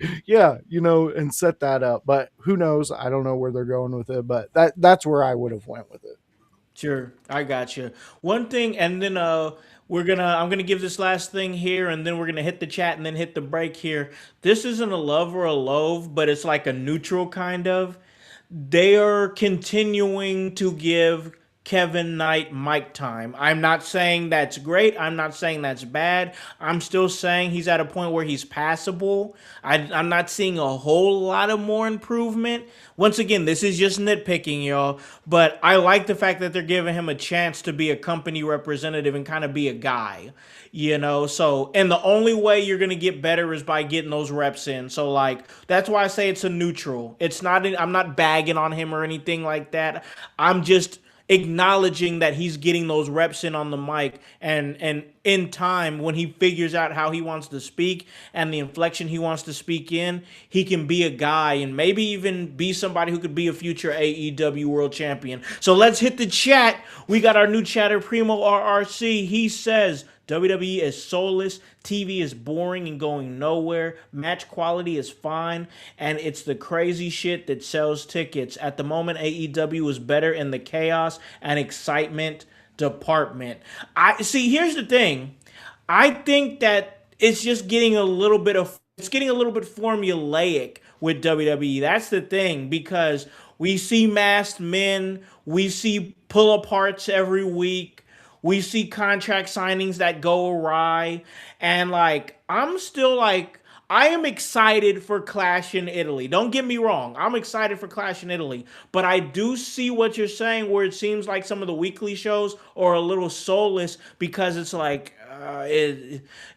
and set that up. But who knows? I don't know where they're going with it, but that's where I would have went with it. Sure. I got you. One thing, and then I'm gonna give this last thing here, and then we're gonna hit the chat and then hit the break here. This isn't a love or a loathe, but it's like a neutral kind of. They are continuing to give Kevin Knight mic time. I'm not saying that's great. I'm not saying that's bad. I'm still saying he's at a point where he's passable. I'm not seeing a whole lot of more improvement. Once again, this is just nitpicking, y'all. But I like the fact that they're giving him a chance to be a company representative and kind of be a guy. So, and the only way you're going to get better is by getting those reps in. So, like, that's why I say it's a neutral. I'm not bagging on him or anything like that. I'm just acknowledging that he's getting those reps in on the mic, and in time, when he figures out how he wants to speak and the inflection he wants to speak in, he can be a guy and maybe even be somebody who could be a future AEW world champion. So let's hit the chat. We got our new chatter, Primo RRC. He says, WWE is soulless, TV is boring and going nowhere, match quality is fine, and it's the crazy shit that sells tickets. At the moment, AEW is better in the chaos and excitement department. Here's the thing. I think that it's just getting a little bit formulaic with WWE. That's the thing, because we see masked men, we see pull-aparts every week, we see contract signings that go awry, and I am excited for Clash in Italy. Don't get me wrong. I'm excited for Clash in Italy, but I do see what you're saying, where it seems like some of the weekly shows are a little soulless, because it's like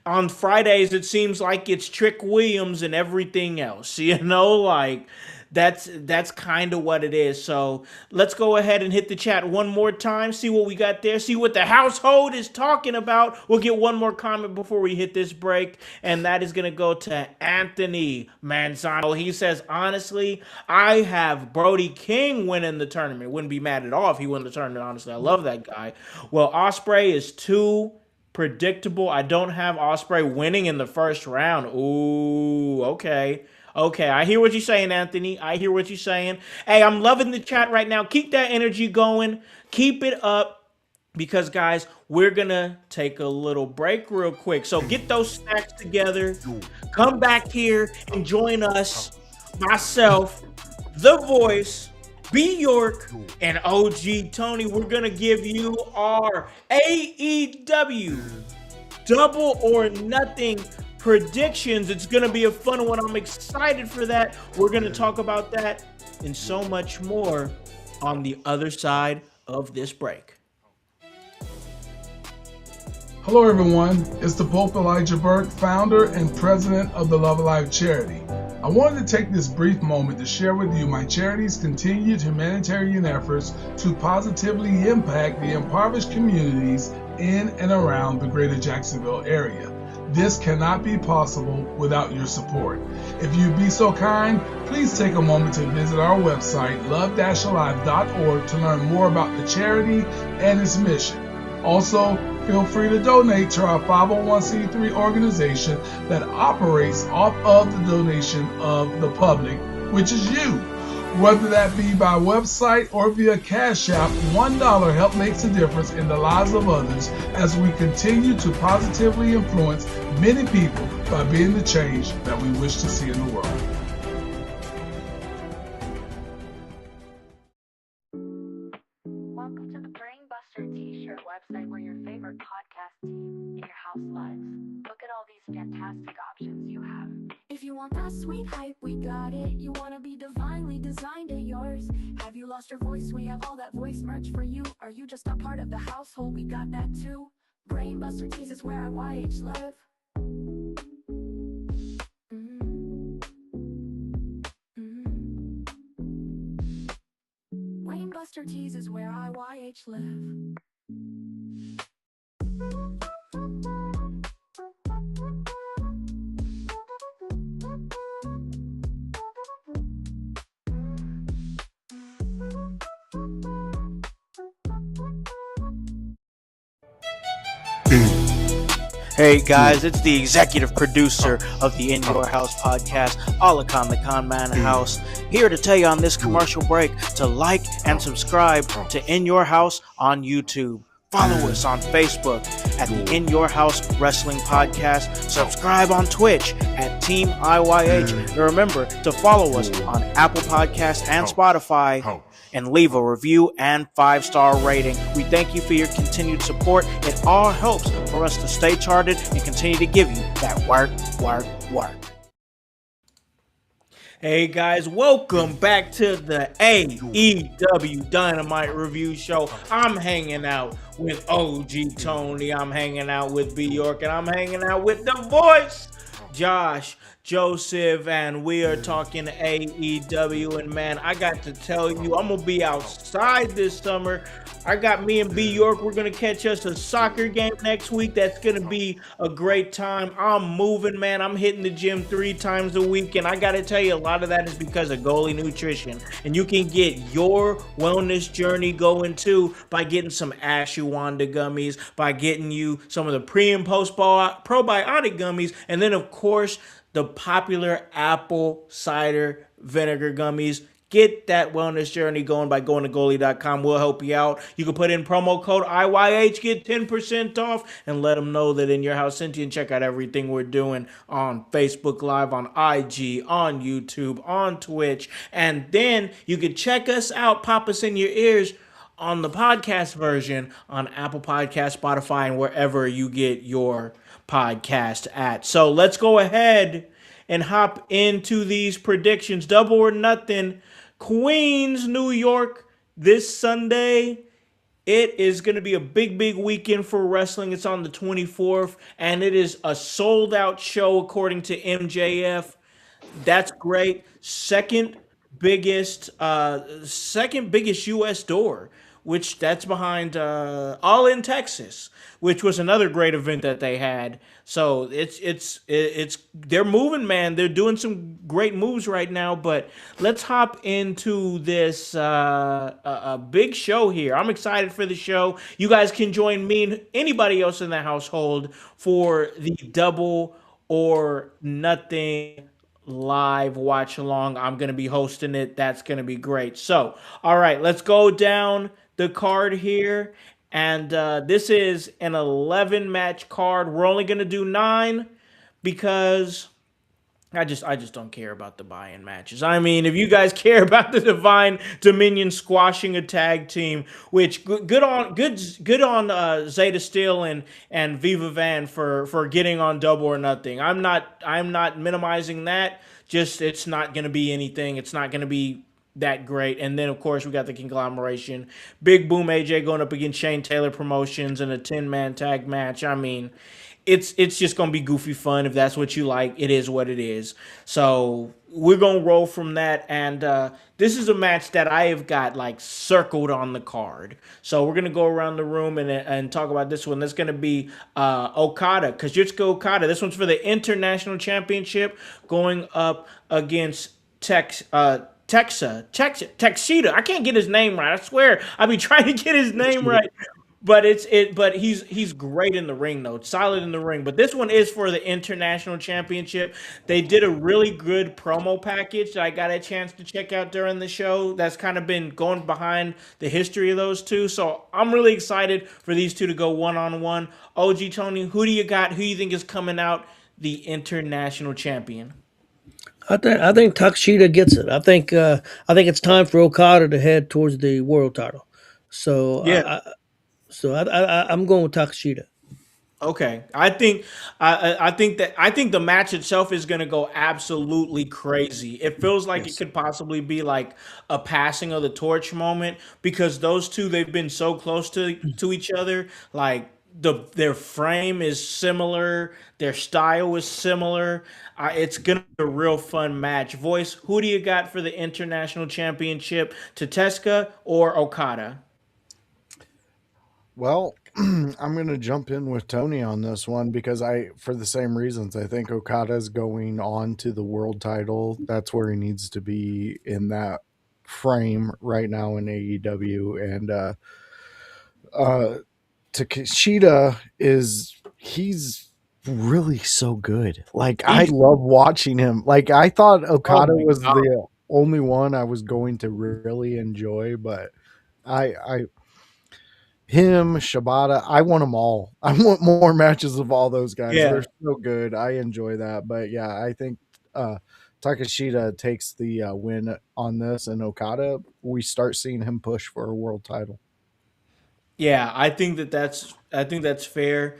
on Fridays it seems like it's Trick Williams and everything else. That's kind of what it is. So let's go ahead and hit the chat one more time, see what we got there, see what the household is talking about. We'll get one more comment before we hit this break, and that is going to go to Anthony Manzano. He says, honestly, I have Brody King winning the tournament. Wouldn't be mad at all if he won the tournament, honestly. I love that guy. Well, Ospreay is too predictable. I don't have Ospreay winning in the first round. Ooh, okay. Okay, I hear what you're saying, Anthony. I hear what you're saying. Hey, I'm loving the chat right now. Keep that energy going. Keep it up, because, guys, we're going to take a little break real quick. So get those snacks together. Come back here and join us, myself, The Voice, B. York, and OG Tony. We're going to give you our AEW Double or Nothing predictions. It's going to be a fun one. I'm excited for that. We're going to talk about that and so much more on the other side of this break. Hello everyone, it's the Pope Elijah Burke, founder and president of the Love Alive charity. I wanted to take this brief moment to share with you my charity's continued humanitarian efforts to positively impact the impoverished communities in and around the greater Jacksonville area. This cannot be possible without your support. If you'd be so kind, please take a moment to visit our website, love-alive.org, to learn more about the charity and its mission. Also, feel free to donate to our 501c3 organization that operates off of the donation of the public, which is you. Whether that be by website or via Cash App, $1 help makes a difference in the lives of others as we continue to positively influence many people by being the change that we wish to see in the world. Welcome to the Brainbuster T-shirt website where your favorite podcast team in your house lives. Look at all these fantastic options you have. If you want that sweet hype, we got it. You wanna be divinely designed at yours. Have you lost your voice? We have all that voice merch for you. Are you just a part of the household? We got that too. Brainbuster Tees is where our YH live. Brainbuster Tees is where I YH live. Hey guys, it's the executive producer of the In Your House podcast, Alakon the Con Man House, here to tell you on this commercial break to like and subscribe to In Your House on YouTube. Follow us on Facebook at the In Your House Wrestling Podcast. Subscribe on Twitch at Team IYH. And remember to follow us on Apple Podcasts and Spotify. And leave a review and 5-star rating. We thank you for your continued support. It all helps for us to stay charted and continue to give you that work. Hey guys, welcome back to the AEW Dynamite Review Show. I'm hanging out with OG Tony, I'm hanging out with B York, and I'm hanging out with the voice, Josh Joseph, and we are talking AEW. And man, I got to tell you, I'm gonna be outside this summer. I got me and B York, we're gonna catch us a soccer game next week. That's gonna be a great time. I'm moving, man. I'm hitting the gym 3 times a week, and I gotta tell you, a lot of that is because of Goalie Nutrition. And you can get your wellness journey going too by getting some ashwagandha gummies, by getting you some of the pre and post probiotic gummies, and then of course the popular apple cider vinegar gummies. Get that wellness journey going by going to goalie.com. We'll help you out. You can put in promo code IYH, get 10% off, and let them know that In Your House sent you. And check out everything we're doing on Facebook Live, on IG, on YouTube, on Twitch. And then you can check us out, pop us in your ears on the podcast version on Apple Podcasts, Spotify, and wherever you get your podcast at. So let's go ahead and hop into these predictions. Double or Nothing, Queens, New York, this Sunday. It is going to be a big weekend for wrestling. It's on the 24th, and it is a sold-out show according to MJF. That's great. Second biggest U.S. door, which that's behind All in Texas, which was another great event that they had. So it's they're moving, man. They're doing some great moves right now. But let's hop into this a big show here. I'm excited for the show. You guys can join me and anybody else in the household for the Double or Nothing live watch along. I'm going to be hosting it. That's going to be great. So, all right, let's go down the card here. And this is an 11-match card. We're only going to do 9 because I just don't care about the buy-in matches. I mean, if you guys care about the Divine Dominion squashing a tag team, which good on Zeta Steel and Viva Van for getting on Double or Nothing. I'm not minimizing that. Just it's not going to be anything. It's not going to be that great. And then of course we got the conglomeration, Big Boom AJ going up against Shane Taylor Promotions in a 10-man tag match. I mean, it's just gonna be goofy fun. If that's what you like, it is what it is. So we're gonna roll from that. And this is a match that I have got like circled on the card. So we're gonna go around the room and talk about this one. That's gonna be Okada, Kazuchika Okada. This one's for the International Championship, going up against Texida. I can't get his name right. I swear, I've been trying to get his name right. But he's great in the ring though, solid in the ring. But this one is for the International Championship. They did a really good promo package that I got a chance to check out during the show. That's kind of been going behind the history of those two. So I'm really excited for these two to go one-on-one. OG Tony, who do you got? Who do you think is coming out the International Champion? I think Takeshita gets it. I think it's time for Okada to head towards the world title. So Yeah. I'm going with Takeshita. Okay, I think the match itself is going to go absolutely crazy. It feels like it Yes. could possibly be like a passing of the torch moment because those two, they've been so close to each other. Like their frame is similar, their style is similar. It's gonna be a real fun match. Voice, who do you got for the International Championship? Tateska or Okada? Well, I'm going to jump in with Tony on this one because for the same reasons, I think Okada's going on to the world title. That's where he needs to be in that frame right now in AEW. And Takeshita he's really so good. Like, I love watching him. Like, I thought Okada my was God. the only one I was going to really enjoy, but I him, Shibata, I want them all. I want more matches of all those guys. Yeah. They're so good. I enjoy that. But yeah, I think uh, Takeshita takes the win on this, and Okada, we start seeing him push for a world title. Yeah, I think that's fair.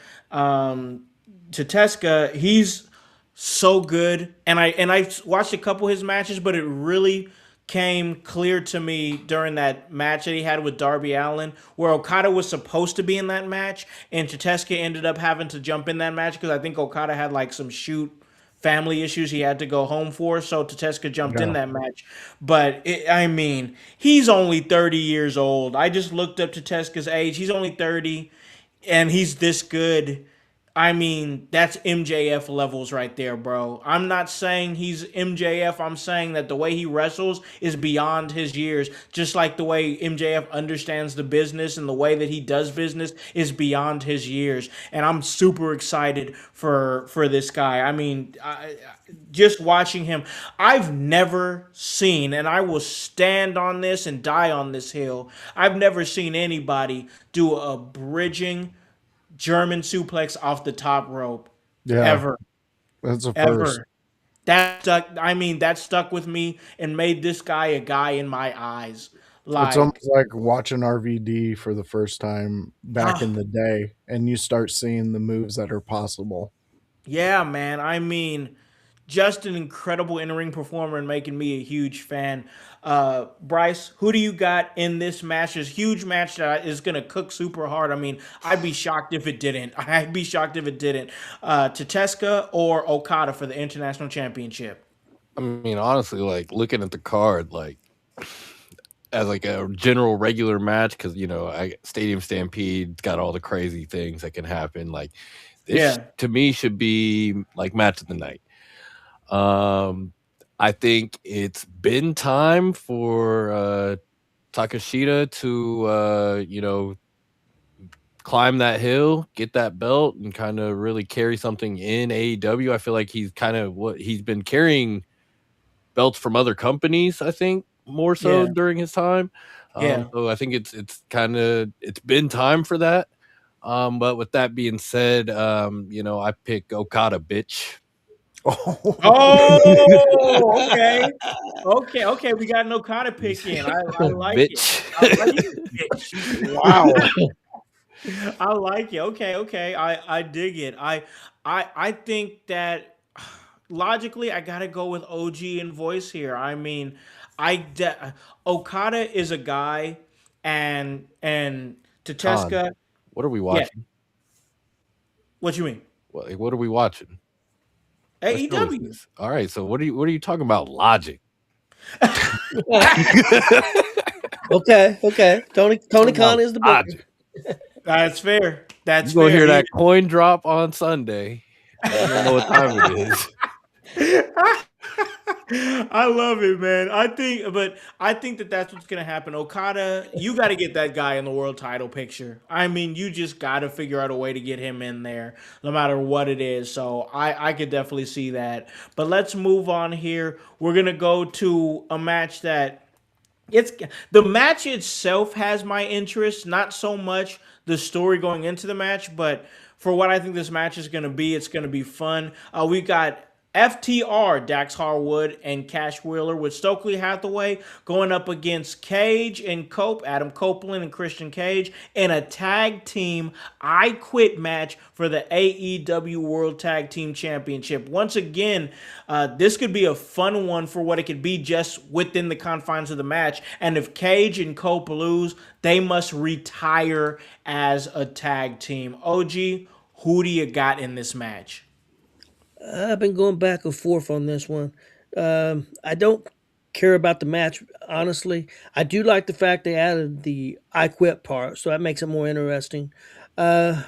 Tateska, he's so good, and I watched a couple of his matches, but it really came clear to me during that match that he had with Darby Allin, where Okada was supposed to be in that match, and Tateska ended up having to jump in that match because I think Okada had like some family issues he had to go home for, so Tateska jumped in Yeah. that match. But I mean, he's only 30 years old. I just looked up Tateska's age. He's only 30, and he's this good. I mean, that's MJF levels right there, bro. I'm not saying he's MJF. I'm saying that the way he wrestles is beyond his years. Just like the way MJF understands the business and the way that he does business is beyond his years. And I'm super excited for this guy. I mean, just watching him, I've never seen, and I will stand on this and die on this hill. I've never seen anybody do a bridging German suplex off the top rope Yeah, ever, that's a first. ever. That stuck. I mean, that stuck with me and made this guy a guy in my eyes. It's Like, almost like watching RVD for the first time back in ah, the day, and you start seeing the moves that are possible. yeah, man. I mean, just an incredible in-ring performer and making me a huge fan. Bryce, who do you got in this match? This huge match that is gonna cook super hard. I mean, I'd be shocked if it didn't. I'd be shocked if it didn't. Tateska or Okada for the international championship? I mean, honestly, like looking at the card, like as like a general regular match, because I Stadium Stampede got all the crazy things that can happen. Like this Yeah, to me should be like match of the night. Um, I think it's been time for Takeshita to climb that hill, get that belt, and kind of really carry something in AEW. I feel like he's kind of what he's been carrying belts from other companies, I think, more so yeah, during his time. yeah. So I think it's been time for that. But with that being said, I pick Okada, bitch. Oh, okay. Okay, okay. We got an Okada pick in. I like it. Bitch. I like it, bitch. Wow. I like it. Okay, okay. I dig it. I think that logically I gotta go with OG and voice here. I mean, Okada is a guy, and Con, Tateska. what are we Yeah, watching? what you mean? What are we watching? What show is AEW. this? All right, so what are you talking about? Logic. Okay. Tony Talking Khan about is the booker. logic. That's fair. That's You gonna fair. hear that coin drop on Sunday. You don't know what time it is. I love it, man. I think that that's what's gonna happen. Okada, you got to get that guy in the world title picture. I mean, you just got to figure out a way to get him in there, no matter what it is. So I could definitely see that. But let's move on here. We're gonna go to a match that it's the match itself has my interest, not so much the story going into the match, but for what I think this match is going to be, it's going to be fun. We got FTR, Dax Harwood, and Cash Wheeler with Stokely Hathaway going up against Cage and Cope, Adam Copeland and Christian Cage, in a tag team I Quit match for the AEW World Tag Team Championship. Once again, this could be a fun one for what it could be just within the confines of the match. And if Cage and Cope lose, they must retire as a tag team. OG, who do you got in this match? I've been going back and forth on this one. I don't care about the match, honestly. I do like the fact they added the I Quit part, so that makes it more interesting. Uh,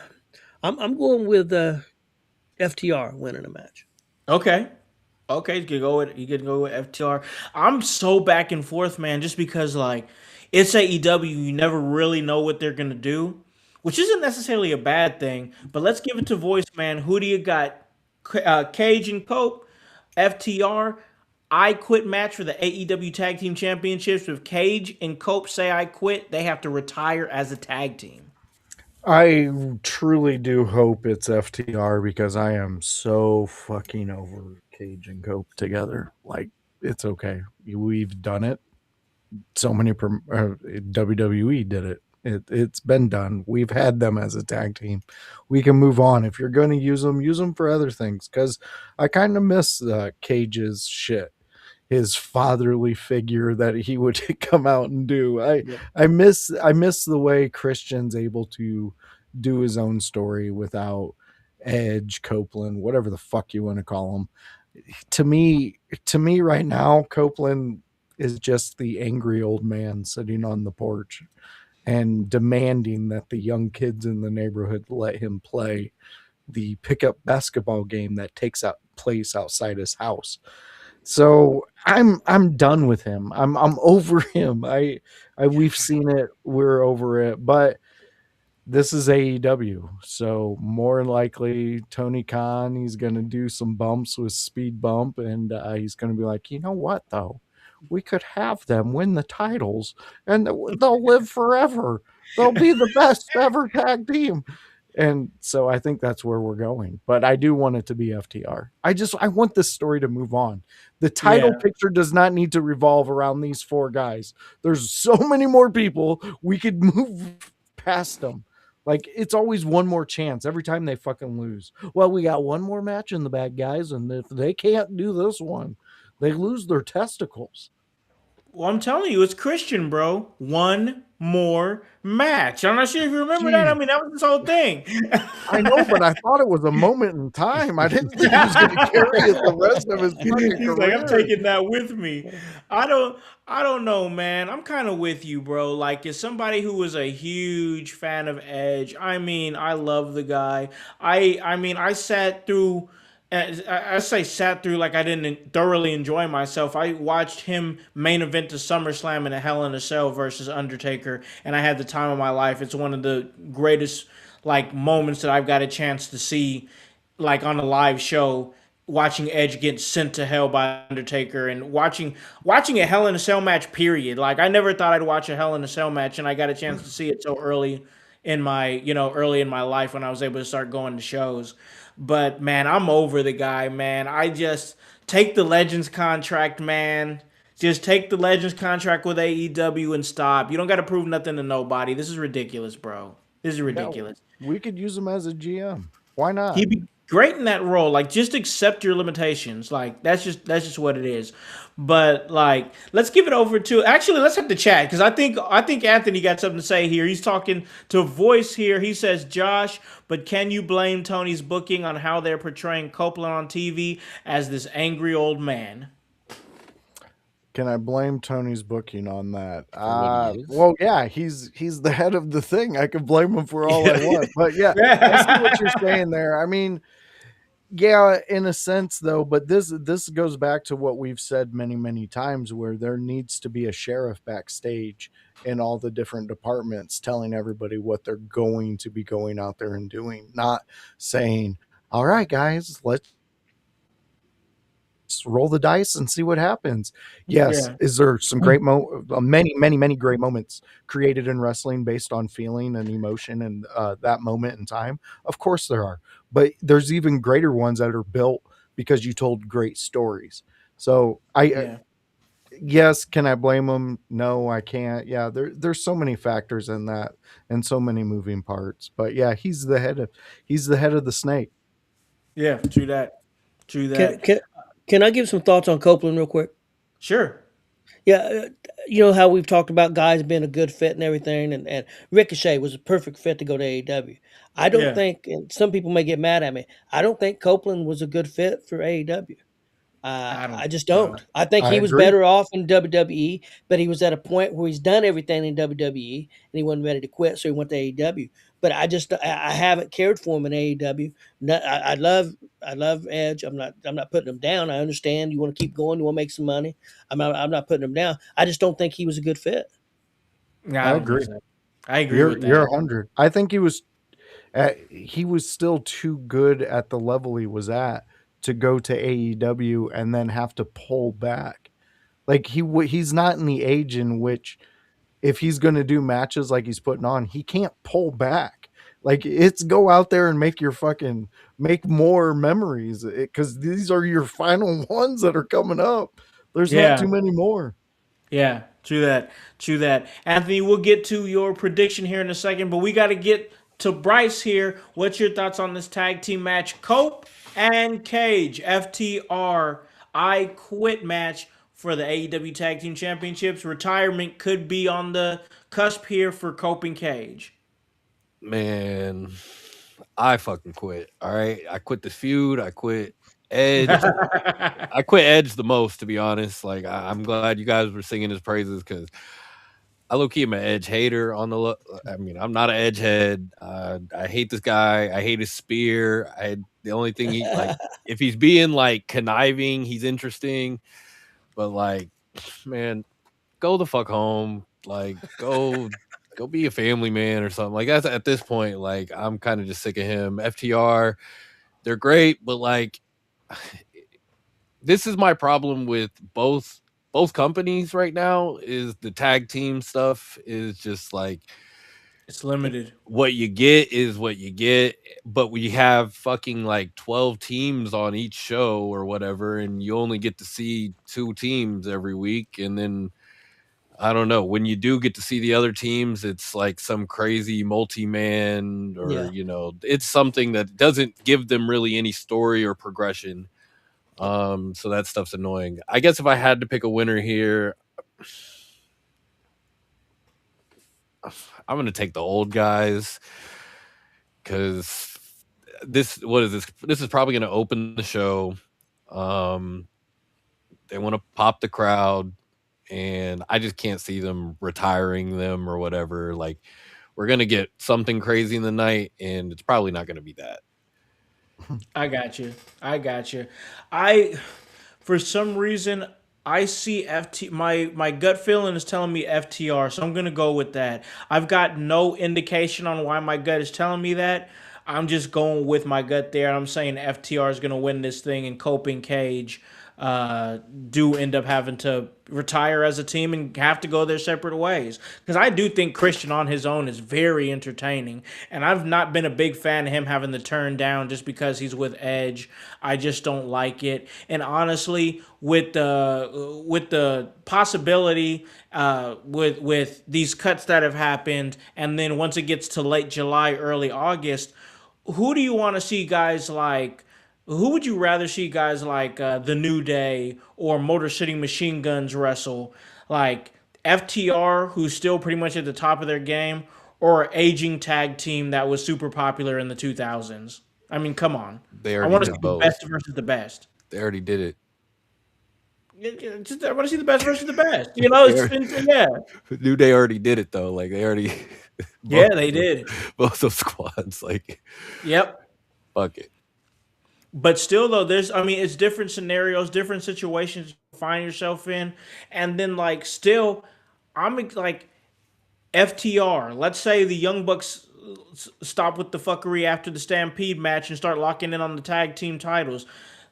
I'm going with FTR winning the match. Okay. Okay, you can go with FTR. I'm so back and forth, man, just because like it's AEW, you never really know what they're gonna do, which isn't necessarily a bad thing. But let's give it to voice, man. Who do you got? Cage and Cope, FTR. I Quit match for the AEW Tag Team Championships. If Cage and Cope say I quit, they have to retire as a tag team. I truly do hope it's FTR because I am so fucking over Cage and Cope together. Like, it's okay. We've done it. So many WWE did it. It's been done. We've had them as a tag team. We can move on. If you're going to use them for other things. Because I kind of miss Cage's shit, his fatherly figure that he would come out and do. I miss the way Christian's able to do his own story without Edge, Copeland, whatever the fuck you want to call him. To me right now, Copeland is just the angry old man sitting on the porch and demanding that the young kids in the neighborhood let him play the pickup basketball game that takes place outside his house. So I'm done with him. I'm over him. We've seen it. We're over it. But this is AEW, so more likely Tony Khan, he's going to do some bumps with Speed Bump, and he's going to be like, you know what, though? We could have them win the titles, and they'll live forever. They'll be the best ever tag team. And so I think that's where we're going. But I do want it to be FTR. I want this story to move on. The title picture does not need to revolve around these four guys. There's so many more people. We could move past them. Like, it's always one more chance every time they fucking lose. Well, we got one more match in the bag, guys, and if they can't do this one, they lose their testicles. Well, I'm telling you, it's Christian, bro. One more match. I'm not sure if you remember that. I mean, that was this whole thing. I know, but I thought it was a moment in time. I didn't think he was going to carry it the rest of his fucking He's career. like, I'm taking that with me. I don't know, man. I'm kind of with you, bro. Like, as somebody who was a huge fan of Edge, I mean, I love the guy. I mean, I sat through. I say sat through like I didn't thoroughly enjoy myself. I watched him main event to SummerSlam in a Hell in a Cell versus Undertaker, and I had the time of my life. It's one of the greatest like moments that I've got a chance to see, like on a live show. Watching Edge get sent to hell by Undertaker and watching a Hell in a Cell match. Period. Like I never thought I'd watch a Hell in a Cell match, and I got a chance to see it so early in my early in my life when I was able to start going to shows. But man, I'm over the guy, man. I just take the Legends contract, man. Just take the Legends contract with AEW and stop. You don't got to prove nothing to nobody. This is ridiculous, bro. This is ridiculous. We could use him as a GM. Why not? He'd be great in that role. Like, just accept your limitations. Like, that's just what it is. But like, let's give it over to, actually, let's have the chat, because I think Anthony got something to say here. He's talking to Voice here. He says, Josh, but can you blame Tony's booking on how they're portraying Copeland on TV as this angry old man? Can I blame Tony's booking on that? For what he is. Well, yeah, he's the head of the thing. I can blame him for all I want. But yeah, I see what you're saying there. I mean, yeah, in a sense though, but this goes back to what we've said many, many times, where there needs to be a sheriff backstage in all the different departments telling everybody what they're going to be going out there and doing, not saying, all right, guys, let's roll the dice and see what happens. Yes. Yeah. Is there some great many great moments created in wrestling based on feeling and emotion and that moment in time? Of course there are, but there's even greater ones that are built because you told great stories. So Yeah. yes, can I blame them? No, I can't. Yeah, there's so many factors in that and so many moving parts. But yeah, he's the head of the snake. Yeah. True that. True Can, that. can, can I give some thoughts on Copeland real quick? Sure. Yeah, you know how we've talked about guys being a good fit and everything, and Ricochet was a perfect fit to go to AEW. I don't Yeah. think, and some people may get mad at me, I don't think Copeland was a good fit for AEW. I don't I just think so. don't. I think I he was agree. better off in WWE, but he was at a point where he's done everything in WWE and he wasn't ready to quit, so he went to AEW. But I haven't cared for him in AEW. No, I love Edge. I'm not putting him down. I understand you want to keep going, you want to make some money. I'm not putting him down. I just don't think he was a good fit. No, I I don't think agree. so. I agree You're with that. you're 100. I think he was still too good at the level he was at to go to AEW and then have to pull back. Like he's not in the age in which, if he's going to do matches like he's putting on, he can't pull back. Like, it's go out there and make more memories, because these are your final ones that are coming up. There's not Yeah. too many more. Yeah, true that. True that. Anthony, we'll get to your prediction here in a second, but we got to get to Bryce here. What's your thoughts on this tag team match? Cope and Cage, FTR, I Quit match for the AEW Tag Team Championships. Retirement could be on the cusp here for Cope and Cage. Man, I fucking quit. All right. I quit this feud. I quit Edge. I quit Edge the most, to be honest. Like, I'm glad you guys were singing his praises, because I low key am an Edge hater on the. I mean, I'm not an Edge head. I hate this guy. I hate his spear. The only thing he like, if he's being like conniving, he's interesting. But like, man, go the fuck home. Like, go be a family man or something. Like, that's at this point. Like, I'm kind of just sick of him. FTR, they're great, but like, this is my problem with both companies right now. Is the tag team stuff is just like, It's limited. what you get is what you get, but we have fucking like 12 teams on each show or whatever, and you only get to see 2 teams every week. And then I don't know, when you do get to see the other teams, it's like some crazy multi-man, or Yeah. it's something that doesn't give them really any story or progression. So that stuff's annoying. I guess if I had to pick a winner here, I'm gonna take the old guys, because this is probably gonna open the show. They want to pop the crowd, and I just can't see them retiring them or whatever. Like, we're gonna get something crazy in the night, and it's probably not gonna be that. I got you. For some reason, I see my gut feeling is telling me FTR, so I'm gonna go with that. I've got no indication on why my gut is telling me that. I'm just going with my gut there. I'm saying FTR is gonna win this thing, and Cope and Cage do end up having to retire as a team and have to go their separate ways. Because I do think Christian on his own is very entertaining, and I've not been a big fan of him having to turn down just because he's with Edge. I just don't like it. And honestly, with the possibility with these cuts that have happened, and then once it gets to late July, early August, who do you want to see guys like? Who would you rather see guys like the New Day or Motor City Machine Guns wrestle? Like FTR, who's still pretty much at the top of their game, or an aging tag team that was super popular in the 2000s? I mean, come on. They I already want to see did the both. best versus the best. They already did it. I want to see the best versus the best. You know, They it's already, been yeah, New Day already did it though. Like they already yeah, both they did. both those squads. Like Yep. fuck it. But still, though, I mean, it's different scenarios, different situations you find yourself in, and then like still, like FTR. Let's say the Young Bucks stop with the fuckery after the Stampede match and start locking in on the tag team titles.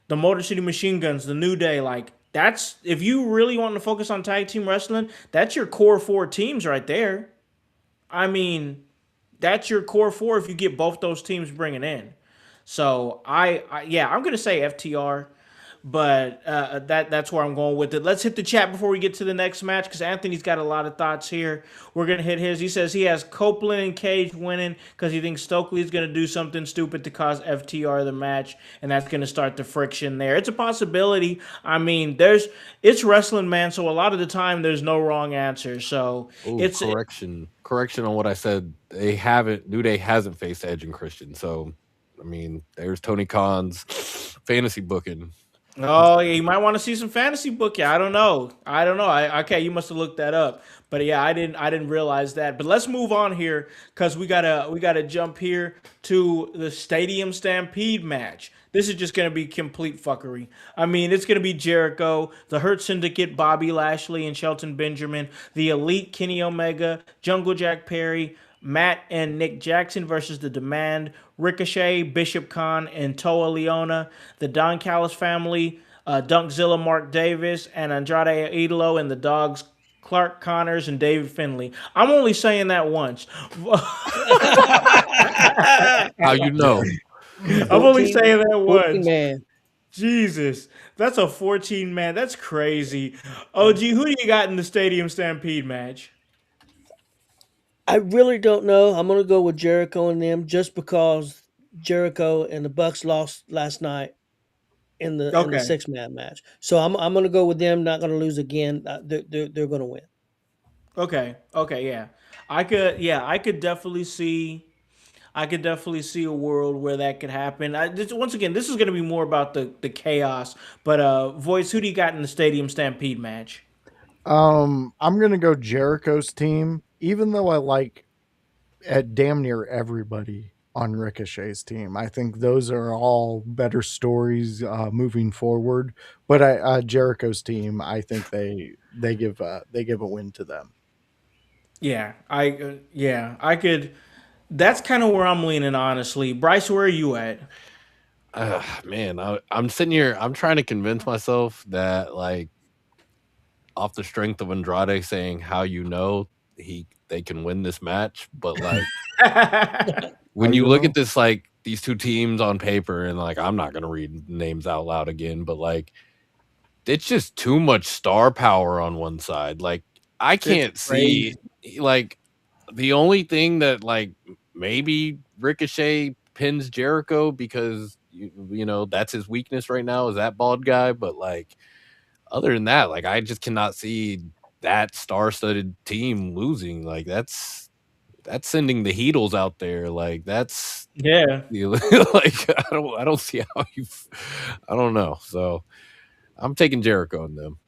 The Motor City Machine Guns, the New Day, like that's if you really want to focus on tag team wrestling, that's your core four teams right there. I mean, that's your core four if you get both those teams bringing in. So yeah, I'm gonna say FTR, but that's where I'm going with it. Let's hit the chat before we get to the next match because Anthony's got a lot of thoughts here. We're gonna hit his. He says he has Copeland and Cage winning because he thinks Stokely's gonna do something stupid to cause FTR the match, and that's gonna start the friction there. It's a possibility. I mean, it's wrestling, man. So a lot of the time, there's no wrong answer. So Ooh, it's correction on what I said. New Day hasn't faced Edge and Christian. So I mean, there's Tony Khan's fantasy booking. Oh yeah, you might want to see some fantasy book. Yeah, I don't know. Okay, you must have looked that up. But yeah, I didn't realize that. But let's move on here because we gotta jump here to the Stadium Stampede match. This is just gonna be complete fuckery. I mean, it's gonna be Jericho, the Hurt Syndicate, Bobby Lashley and Shelton Benjamin, the Elite Kenny Omega, Jungle Jack Perry, Matt and Nick Jackson versus The Demand, Ricochet, Bishop Khan, and Toa Leona, the Don Callis family, Dunkzilla Mark Davis, and Andrade Idolo, and the Dogs Clark Connors and David Finley. I'm only saying that once. How you know? I'm only saying that 14 once. man. Jesus, that's a 14 man. That's crazy. OG, who do you got in the Stadium Stampede match? I really don't know. I'm gonna go with Jericho and them just because Jericho and the Bucks lost last night in the Okay. 6-man match. So I'm gonna go with them. Not gonna lose again. They're gonna win. Okay. Okay. Yeah. I could. Yeah. I could definitely see. I could definitely see a world where that could happen. Once again, this is going to be more about the chaos. But Voice, who do you got in the Stadium Stampede match? I'm gonna go Jericho's team, even though I like at damn near everybody on Ricochet's team. I think those are all better stories moving forward. But Jericho's team, I think they give a win to them. Yeah. I could. That's kind of where I'm leaning, honestly. Bryce, where are you at? Man, I'm sitting here. I'm trying to convince myself that, like, off the strength of Andrade saying how you know they can win this match, but like when you look at this, like these two teams on paper, and like I'm not gonna read names out loud again, but like it's just too much star power on one side. Like I can't see like the only thing that like maybe Ricochet pins Jericho because you know that's his weakness right now is that bald guy, but like other than that, like I just cannot see that star-studded team losing. Like that's sending the Heatles out there. Like that's Yeah. like I don't see how I don't know. So I'm taking Jericho and them.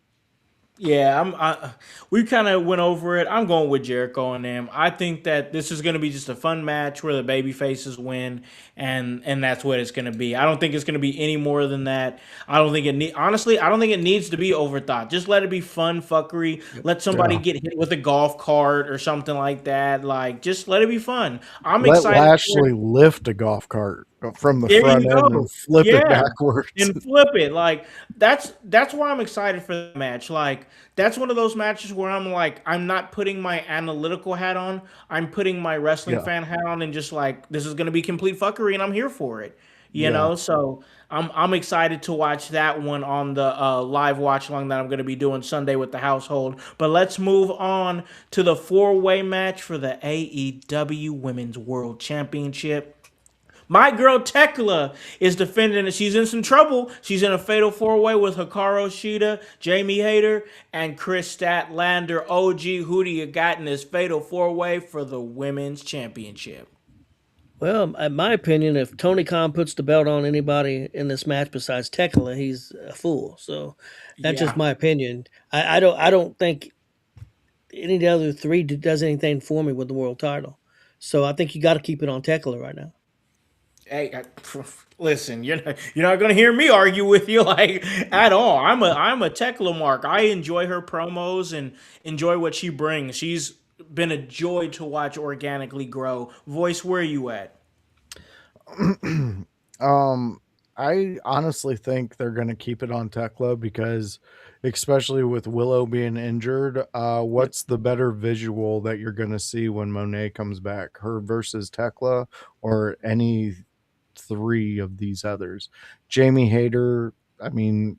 Yeah, we kind of went over it. I'm going with Jericho and them. I think that this is going to be just a fun match where the baby faces win, and that's what it's going to be. I don't think it's going to be any more than that. I don't think honestly, I don't think it needs to be overthought. Just let it be fun fuckery. Let somebody get hit with a golf cart or something like that. Like, just let it be fun. I'm excited. Let Lashley lift a golf cart from the There front you end go. and flip it Yeah. backwards. And flip it. Like that's why I'm excited for the match. Like that's one of those matches where I'm like, I'm not putting my analytical hat on. I'm putting my wrestling fan hat on and just like this is gonna be complete fuckery and I'm here for it. You know, so I'm excited to watch that one on the live watch along that I'm gonna be doing Sunday with the household. But let's move on to the 4-way match for the AEW Women's World Championship. My girl Tekla is defending it. She's in some trouble. She's in a fatal four-way with Hikaru Shida, Jamie Hayter, and Chris Statlander. OG, who do you got in this fatal four-way for the women's championship? Well, in my opinion, if Tony Khan puts the belt on anybody in this match besides Tekla, he's a fool. So that's just Yeah. my opinion. I don't think any of the other three does anything for me with the world title. So I think you got to keep it on Tekla right now. Hey, listen, you're not gonna hear me argue with you like at all. I'm a Tekla mark. I enjoy her promos and enjoy what she brings. She's been a joy to watch organically grow. Voice, where are you at? I honestly think they're going to keep it on Tekla because, especially with Willow being injured, what's the better visual that you're going to see when Monet comes back? Her versus Tekla or any three of these others? Jamie Hayter, I mean,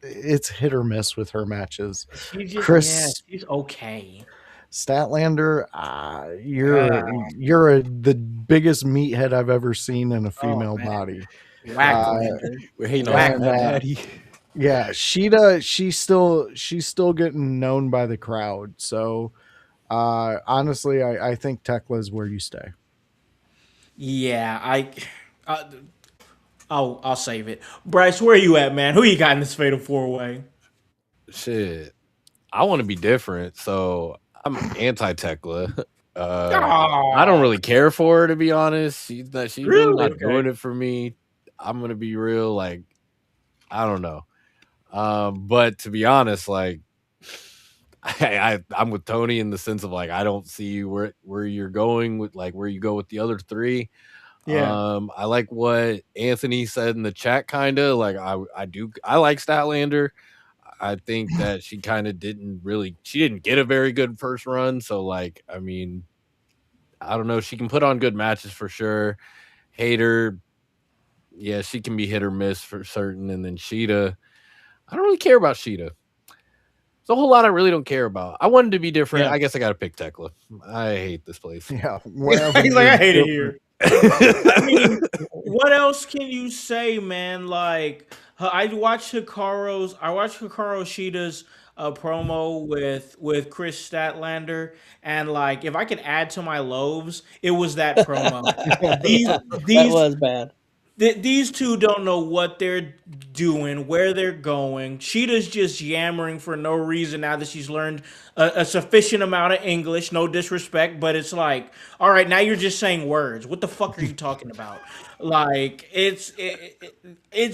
it's hit or miss with her matches. She's okay. Statlander, you're the biggest meathead I've ever seen in a female body. Whack-lander. We're hating on Maddie. Yeah, Sheeta, she's still getting known by the crowd. So honestly, I think Tekla is where you stay. Yeah, I'll save it. Bryce, where are you at, man? Who you got in this fatal four-way? Shit. I want to be different, so I'm anti-Tekla. I don't really care for her, to be honest. She's really not doing it for me. I'm gonna be real, like, I don't know. But to be honest, like, I'm with Tony in the sense of like I don't see where you're going with like where you go with the other three. Yeah. I like what Anthony said in the chat, kind of like I like Statlander. I think that she kind of didn't get a very good first run. So like, I mean, I don't know. She can put on good matches for sure. Hater, yeah, she can be hit or miss for certain. And then Sheeta, I don't really care about Sheeta. It's a whole lot I really don't care about. I wanted to be different. Yeah. I guess I got to pick Tekla. I hate this place. Yeah, He's like, I hate it here. I mean, what else can you say, man? Like, I watched Hikaru Shida's promo with Chris Statlander, and like, if I could add to my loaves, it was that promo. That was bad. These two don't know what they're doing, where they're going. Sheeta's just yammering for no reason now that she's learned a sufficient amount of English. No disrespect, but it's like, all right, now you're just saying words. What the fuck are you talking about? Like, it's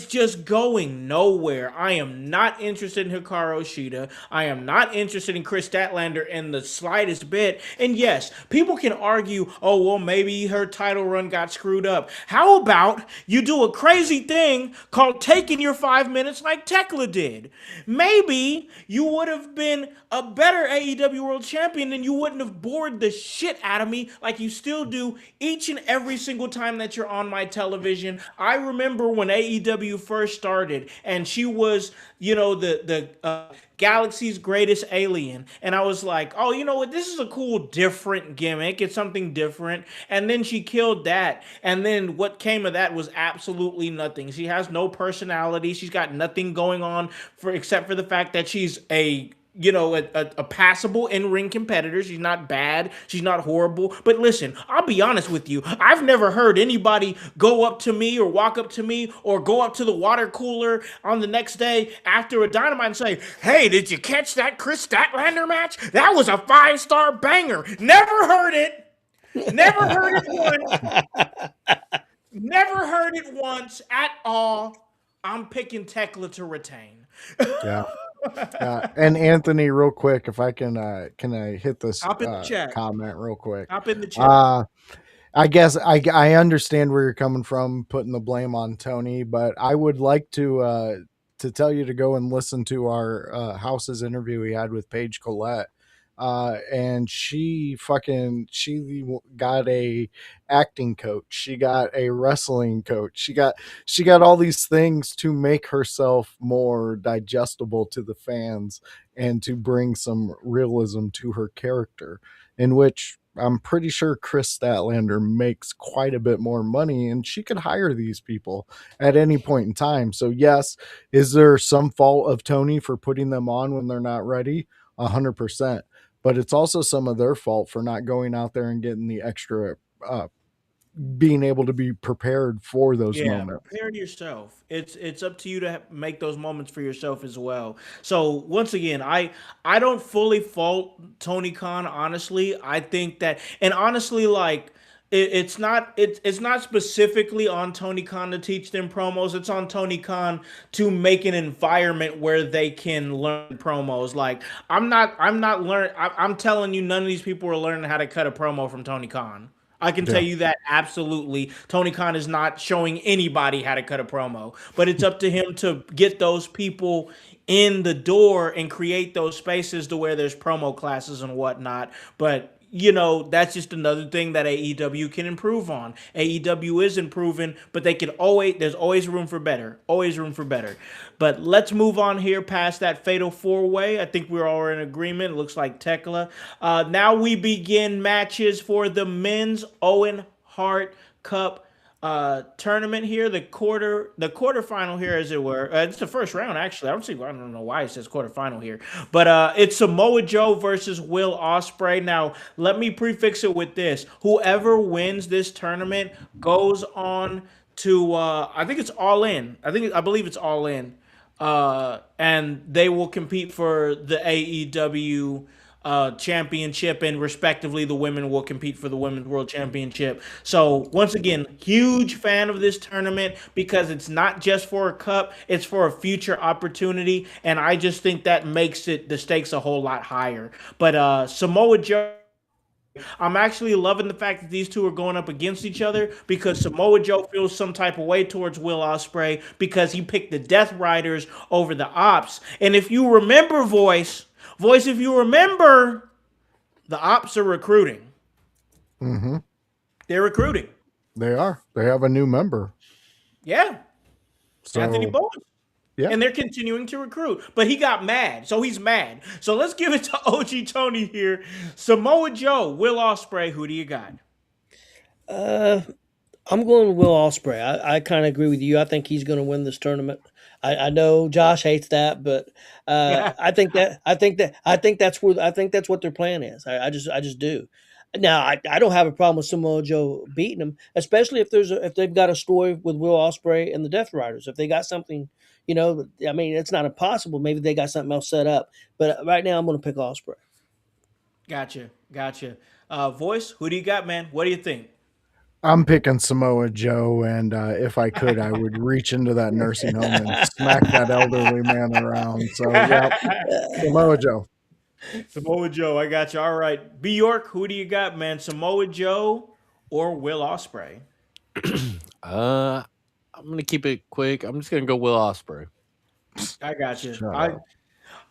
just going nowhere. I am not interested in Hikaru Shida. I am not interested in Chris Statlander in the slightest bit. And yes, people can argue, oh, well, maybe her title run got screwed up. How about you do a crazy thing called taking your 5 minutes like Tekla did? Maybe you would have been a better AEW World Champion and you wouldn't have bored the shit out of me like you still do each and every single time that you're on my television. I remember when AEW first started and she was, the Galaxy's greatest alien. And I was like, oh, you know what? This is a cool, different gimmick. It's something different. And then she killed that. And then what came of that was absolutely nothing. She has no personality. She's got nothing going on except for the fact that she's a passable in-ring competitor. She's not bad. She's not horrible. But listen, I'll be honest with you. I've never heard anybody go up to me or walk up to me or go up to the water cooler on the next day after a Dynamite and say, hey, did you catch that Chris Statlander match? That was a 5-star banger. Never heard it. Never heard it once. Never heard it once at all. I'm picking Tekla to retain. Yeah. And Anthony, real quick, if I can I hit this comment real quick? Hop in the chat. I guess I understand where you're coming from, putting the blame on Tony, but I would like to tell you to go and listen to our House's interview we had with Paige Collette. And she got a acting coach. She got a wrestling coach. She got all these things to make herself more digestible to the fans and to bring some realism to her character, in which I'm pretty sure Chris Statlander makes quite a bit more money, and she could hire these people at any point in time. So yes, is there some fault of Tony for putting them on when they're not ready? 100%. But it's also some of their fault for not going out there and getting the extra, being able to be prepared for those Yeah, moments. prepare yourself. It's up to you to make those moments for yourself as well. So once again, I don't fully fault Tony Khan. Honestly, I think that, and honestly, like it's not specifically on Tony Khan to teach them promos. It's on Tony Khan to make an environment where they can learn promos. Like I'm telling you, none of these people are learning how to cut a promo from Tony Khan. I can tell Yeah. you that absolutely. Tony Khan is not showing anybody how to cut a promo, but it's up to him to get those people in the door and create those spaces to where there's promo classes and whatnot. But that's just another thing that AEW can improve on. AEW is improving, but there's always room for better. Always room for better. But let's move on here past that fatal four-way. I think we're all in agreement. It looks like Tekla. Now we begin matches for the men's Owen Hart Cup tournament here, the quarterfinal here, as it were. It's the first round, actually. I don't know why it says quarterfinal here, but it's Samoa Joe versus Will Ospreay. Now, let me prefix it with this: whoever wins this tournament goes on to I think it's All In. I believe it's All In, and they will compete for the AEW championship, and respectively the women will compete for the women's world championship. So once again, huge fan of this tournament because it's not just for a cup, it's for a future opportunity, and I just think that makes the stakes a whole lot higher. But Samoa Joe, I'm actually loving the fact that these two are going up against each other because Samoa Joe feels some type of way towards Will Ospreay because he picked the Death Riders over the Ops. And if you remember, if you remember, the Ops are recruiting. Mm-hmm. They're recruiting. They are. They have a new member. Yeah. So, Anthony Bowen. yeah. And they're continuing to recruit. But he got mad. So he's mad. So let's give it to OG Tony here. Samoa Joe, Will Ospreay, who do you got? I'm going with Will Ospreay. I kind of agree with you. I think he's going to win this tournament. I know Josh hates that, but I think that's what their plan is. I just do. Now I don't have a problem with Samoa Joe beating him, especially if they've got a story with Will Ospreay and the Death Riders. If they got something, I mean, it's not impossible. Maybe they got something else set up. But right now, I'm going to pick Ospreay. Gotcha. Voice, who do you got, man? What do you think? I'm picking Samoa Joe, and if I could, I would reach into that nursing home and smack that elderly man around. So, yeah, Samoa Joe. Samoa Joe, I got you. All right. B. York, who do you got, man? Samoa Joe or Will Ospreay? I'm gonna keep it quick. I'm just gonna go Will Ospreay. I got you.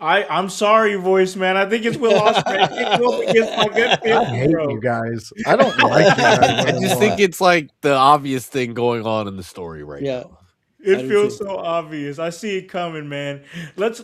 I'm sorry, voice man. I think it's Will Ospreay. Can't go up against my gut I feeling, hate bro. you guys. I don't like you guys. I just think it's like the obvious thing going on in the story right now. It feels so obvious. I see it coming, man. Let's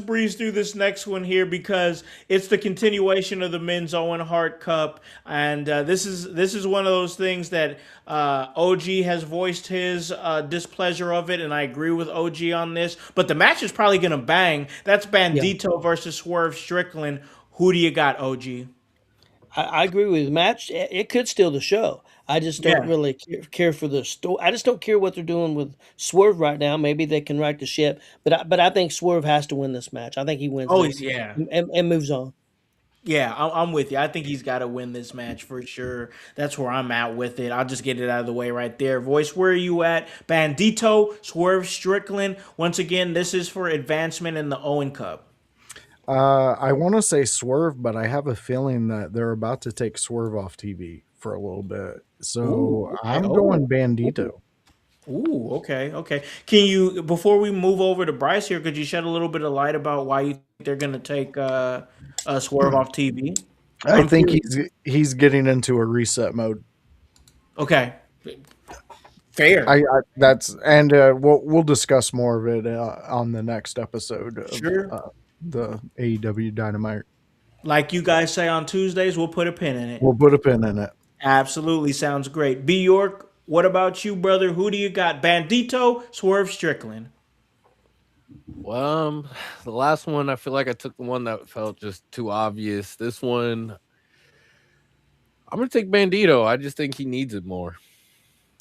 breeze through this next one here because it's the continuation of the men's Owen Hart Cup, and this is one of those things that OG has voiced his displeasure of it, and I agree with OG on this. But the match is probably gonna bang. That's Bandito versus Swerve Strickland. Who do you got, OG? I agree with the match. It could steal the show. I just don't really care for the story. I just don't care what they're doing with Swerve right now. Maybe they can right the ship, but I think Swerve has to win this match. I think he wins. And moves on. Yeah, I'm with you. I think he's got to win this match for sure. That's where I'm at with it. I'll just get it out of the way right there. Voice, where are you at? Bandito, Swerve Strickland. Once again, this is for advancement in the Owen Cup. I want to say Swerve, but I have a feeling that they're about to take Swerve off TV for a little bit. So I'm going Bandito. Ooh, okay. Can you, before we move over to Bryce here, could you shed a little bit of light about why you think they're going to take Swerve off TV? I think he's getting into a reset mode. Okay. Fair. We'll discuss more of it on the next episode of the AEW Dynamite. Like you guys say on Tuesdays, we'll put a pin in it. We'll put a pin in it. Absolutely sounds great. B York, what about you, brother? Who do you got? Bandito, Swerve Strickland. Well, the last one, I feel like I took the one that felt just too obvious. This one, I'm gonna take Bandito. I just think he needs it more.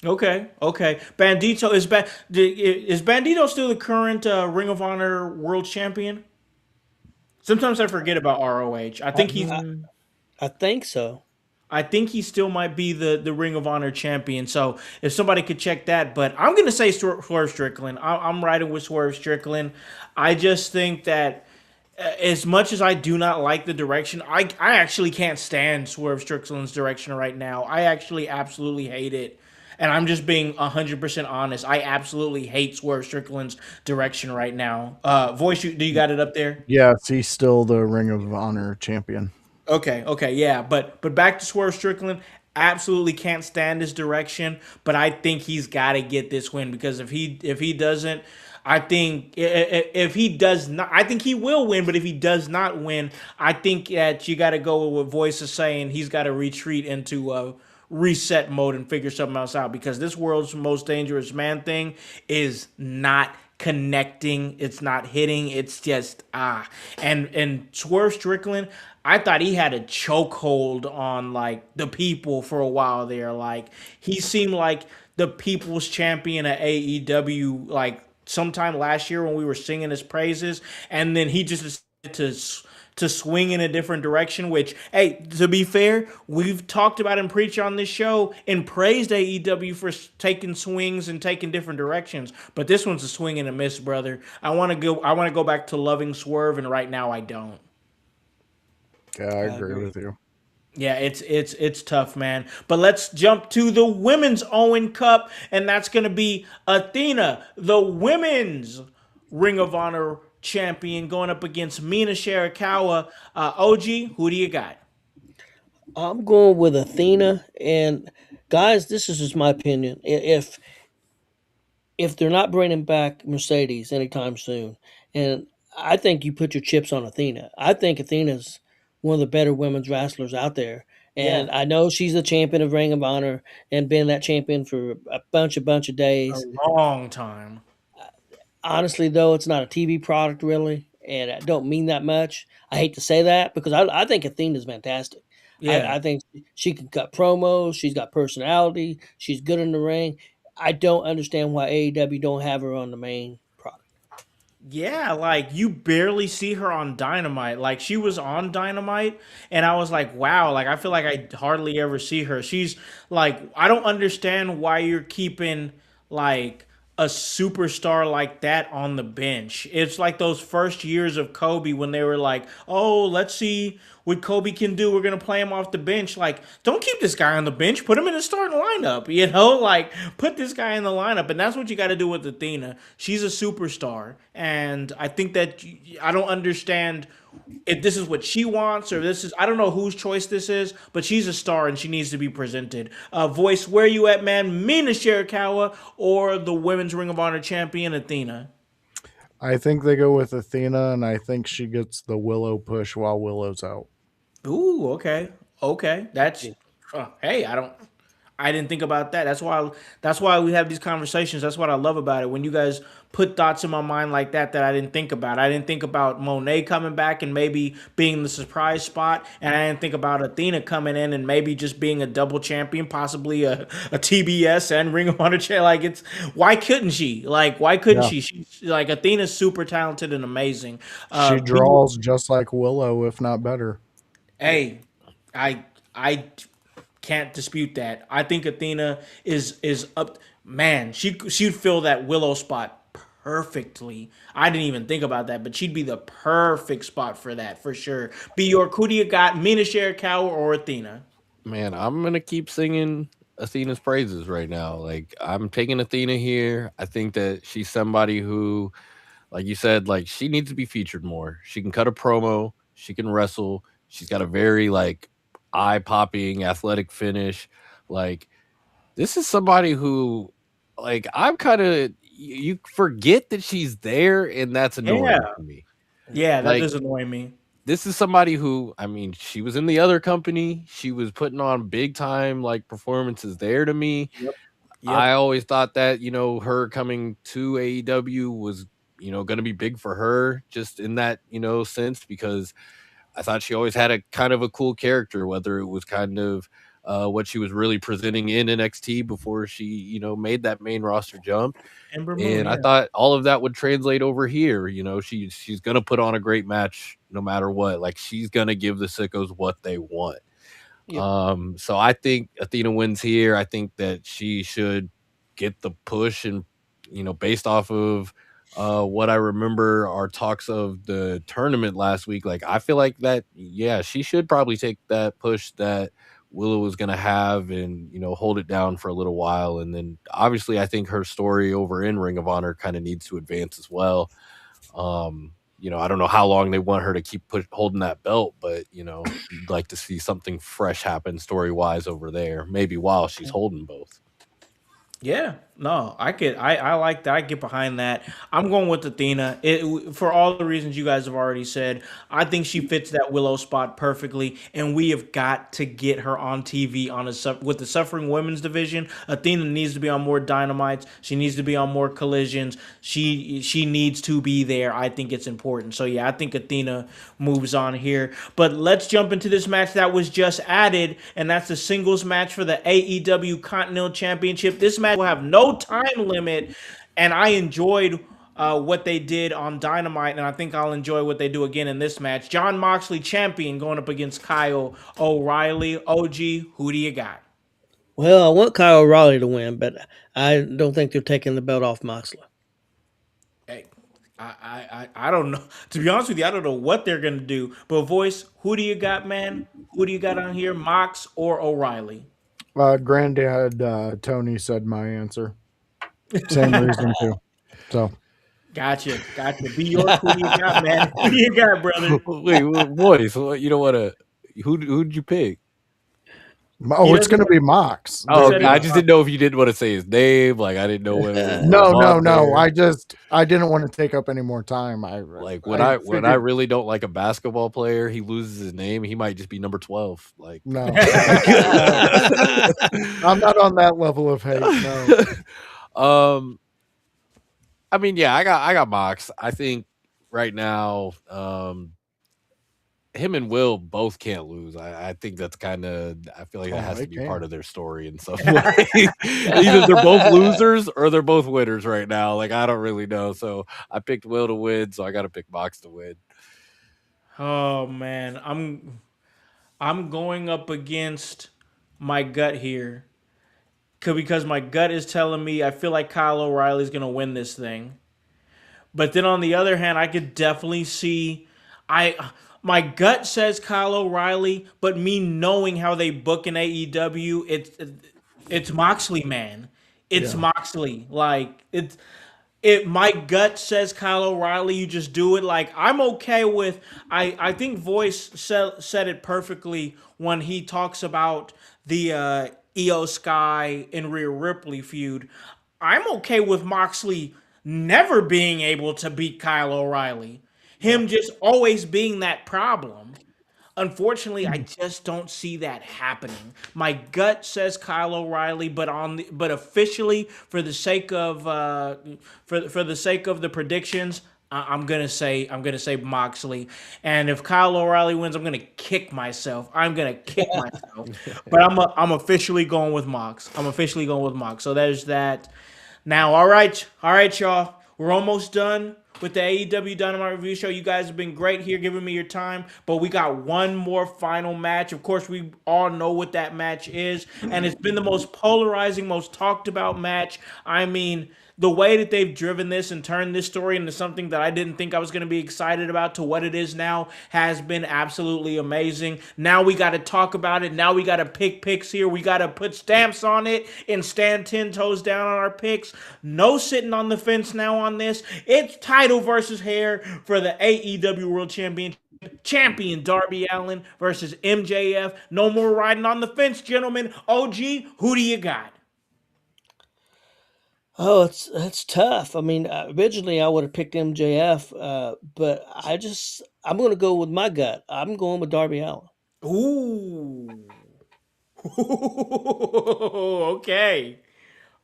Okay, okay. Bandito is Bandito still the current Ring of Honor World Champion? Sometimes I forget about ROH. I, I, I think so. I think he still might be the Ring of Honor champion. So if somebody could check that, but I'm gonna say Swerve Strickland. I'm riding with Swerve Strickland. I just think that as much as I do not like the direction, I actually can't stand Swerve Strickland's direction right now. I actually absolutely hate it. And I'm just being 100% honest. I absolutely hate Swerve Strickland's direction right now. Voice, do you got it up there? Yes, he's still the Ring of Honor champion. Okay, okay, yeah, but back to Swerve Strickland. Absolutely can't stand his direction, but I think he's got to get this win because if he doesn't, I think if he does not, I think he will win. But if he does not win, I think that you got to go with what Voice is saying. He's got to retreat into reset mode and figure something else out because this world's most dangerous man thing is not connecting. It's not hitting. It's just and Swerve Strickland, I thought he had a chokehold on like the people for a while there. Like he seemed like the people's champion at AEW like sometime last year when we were singing his praises, and then he just decided to swing in a different direction. Which, hey, to be fair, we've talked about and preached on this show and praised AEW for taking swings and taking different directions. But this one's a swing and a miss, brother. I want to go. I want to go back to loving Swerve, and right now I don't. Yeah, I agree with you. Yeah, it's tough, man. But let's jump to the Women's Owen Cup, and that's going to be Athena, the Women's Ring of Honor champion, going up against Mina Shirakawa. OG, who do you got? I'm going with Athena. And guys, this is just my opinion. If they're not bringing back Mercedes anytime soon, and I think you put your chips on Athena. I think Athena's one of the better women's wrestlers out there. Yeah, And I know she's the champion of Ring of Honor and been that champion for a bunch of a days. long time. Honestly, though, it's not a TV product really, and I don't mean that much. I hate to say that because I think Athena's fantastic. Yeah. I think she can cut promos. She's got personality. She's good in the ring. I don't understand why AEW don't have her on the main product. Yeah, like you barely see her on Dynamite. Like she was on Dynamite, and I was like, wow, like I feel like I hardly ever see her. She's like, I don't understand why you're keeping like a superstar like that on the bench. It's like those first years of Kobe when they were like, oh, let's see what Kobe can do. We're gonna play him off the bench. Like, don't keep this guy on the bench. Put him in the starting lineup. You know, like put this guy in the lineup. And that's what you got to do with Athena. She's a superstar, and I think that I don't understand if this is what she wants or this is. I don't know whose choice this is, but she's a star and she needs to be presented. Voice, where you at, man? Mina Shirakawa or the Women's Ring of Honor champion Athena? I think they go with Athena, and I think she gets the Willow push while Willow's out. Ooh, okay, okay. That's hey, I didn't think about that. That's why we have these conversations. That's what I love about it. When you guys put thoughts in my mind like that I didn't think about. I didn't think about Monet coming back and maybe being the surprise spot, and I didn't think about Athena coming in and maybe just being a double champion, possibly a TBS and Ring of Honor champion. Like it's why couldn't she? Like why couldn't Yeah. she? She's like Athena's super talented and amazing. She draws just like Willow, if not better. Hey, I can't dispute that. I think Athena is up. Man, she'd fill that Willow spot perfectly. I didn't even think about that, but she'd be the perfect spot for that for sure. Be your who do you got? Mina Shirakawa or Athena? Man, I'm gonna keep singing Athena's praises right now. Like I'm taking Athena here. I think that she's somebody who, like you said, like she needs to be featured more. She can cut a promo. She can wrestle. She's got a very like eye-popping athletic finish. Like this is somebody who, like I'm kind of you forget that she's there, and that's annoying Yeah, to me. yeah, that Like does annoy me. this is somebody who, I mean, she was in the other company. She was putting on big time like performances there to me. Yep. I always thought that, her coming to AEW was, going to be big for her just in that, sense, because I thought she always had a kind of a cool character, whether it was kind of what she was really presenting in NXT before she, made that main roster jump. Ember Moon, And I yeah. thought all of that would translate over here. She's gonna put on a great match no matter what. Like, she's gonna give the sickos what they want. Yep. So I think Athena wins here. I think that she should get the push, and based off of what I remember our talks of the tournament last week, like I feel like that, yeah, she should probably take that push that Willow was gonna have and hold it down for a little while. And then obviously I think her story over in Ring of Honor kind of needs to advance as well. I don't know how long they want her to keep holding that belt, but you'd like to see something fresh happen story wise over there, maybe while she's holding both. Yeah, no, I like that. I get behind that. I'm going with Athena. For all the reasons you guys have already said. I think she fits that Willow spot perfectly, and we have got to get her on TV with the Suffering Women's division. Athena needs to be on more Dynamites. She needs to be on more Collisions. She needs to be there. I think it's important. So yeah, I think Athena moves on here. But let's jump into this match that was just added, and that's the singles match for the AEW Continental Championship. This match will have no time limit, and I enjoyed what they did on Dynamite, and I think I'll enjoy what they do again in this match. Jon Moxley, champion, going up against Kyle O'Reilly. OG, who do you got? Well, I want Kyle O'Reilly to win, but I don't think they're taking the belt off Moxley. Hey, I don't know. To be honest with you, I don't know what they're going to do. But, Voice, who do you got, man? Who do you got on here, Mox or O'Reilly? Granddad Tony said my answer. Same reason too. So Gotcha. Be York, who do you got, man? Who do you got, brother? Wait, boys, you don't want to? Who'd you pick? Oh, it's gonna be Mox. Oh, okay. I just didn't know if you didn't want to say his name. Like, I didn't know whether it was No. I didn't want to take up any more time. When I really don't like a basketball player, he loses his name. He might just be number 12. Like, no, I'm not on that level of hate. No. I mean, yeah, I got Mox. I think right now, him and Will both can't lose. I think that's kind of, I feel like that has to be part of their story in some way. Either they're both losers or they're both winners right now. Like, I don't really know. So I picked Will to win, so I got to pick Mox to win. Oh man, I'm going up against my gut here. Because my gut is telling me I feel like Kyle O'Reilly's going to win this thing. But then on the other hand, I could definitely see my gut says Kyle O'Reilly, but me knowing how they book in AEW, it's Moxley, man. It's Moxley. Like, my gut says Kyle O'Reilly. You just do it. Like, I'm okay with. I think Voice said it perfectly when he talks about the Io Sky and Rhea Ripley feud. I'm okay with Moxley never being able to beat Kyle O'Reilly. Him just always being that problem. Unfortunately, I just don't see that happening. My gut says Kyle O'Reilly, but officially, for the sake of for the sake of the predictions, I'm gonna say Moxley. And if Kyle O'Reilly wins, I'm gonna kick myself. But I'm officially going with Mox. So there's that. Now, all right, y'all. We're almost done with the AEW Dynamite Review Show. You guys have been great here giving me your time, but we got one more final match. Of course, we all know what that match is, and it's been the most polarizing, most talked about match. I mean, the way that they've driven this and turned this story into something that I didn't think I was going to be excited about to what it is now has been absolutely amazing. Now we got to talk about it. Now we got to pick picks here. We got to put stamps on it and stand 10 toes down on our picks. No sitting on the fence now on this. It's title versus hair for the AEW World Championship. Champion Darby Allin versus MJF. No more riding on the fence, gentlemen. OG, who do you got? Oh, it's tough. I mean, originally I would have picked MJF, but I'm going to go with my gut. I'm going with Darby Allin. Ooh. Okay.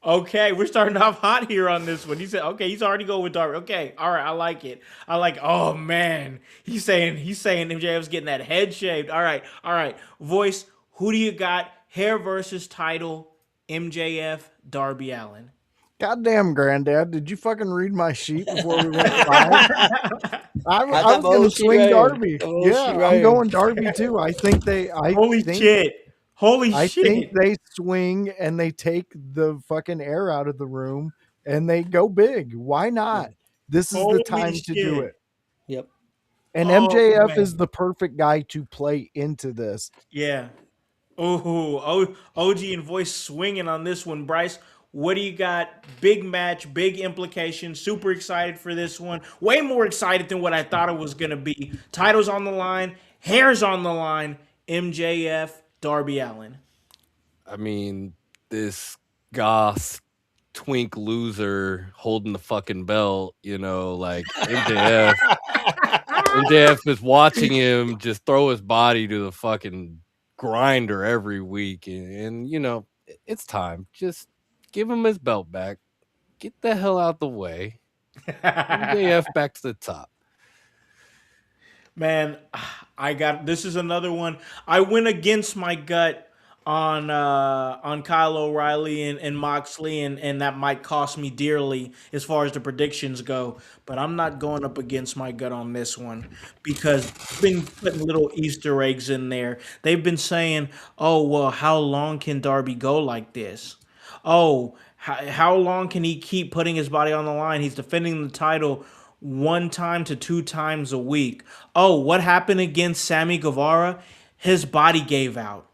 Okay, we're starting off hot here on this one. He said, okay, he's already going with Darby. Okay, all right, I like it. I like. Oh man, he's saying MJF's getting that head shaved. All right. Voice, who do you got? Hair versus title. MJF, Darby Allin. Goddamn, granddad, did you fucking read my sheet before we went live? I was got my going to old sheet swing right here. Darby. Got my old Yeah, sheet right I'm here. going Darby too. I think Holy shit! Holy I shit! think they swing and they take the fucking air out of the room and they go big. Why not? This is the Holy time to do shit. it. Yep. And Oh, MJF man. is the perfect guy to play into this. Yeah. Oh, OG and Voice swinging on this one. Bryce, what do you got? Big match, big implications. Super excited for this one. Way more excited than what I thought it was going to be. Titles on the line, hair's on the line. MJF, Darby Allin. I mean, this goth twink loser holding the fucking belt, like MJF is watching him just throw his body to the fucking grinder every week. And it's time. Just give him his belt back. Get the hell out the way. MJF back to the top. Man, this is another one. I went against my gut on Kyle O'Reilly and Moxley, and that might cost me dearly as far as the predictions go. But I'm not going up against my gut on this one because they've been putting little Easter eggs in there. They've been saying, "Oh well, how long can Darby go like this? Oh, how long can he keep putting his body on the line? He's defending the title." 1 to 2 times a week. Oh, what happened against Sammy Guevara? His body gave out.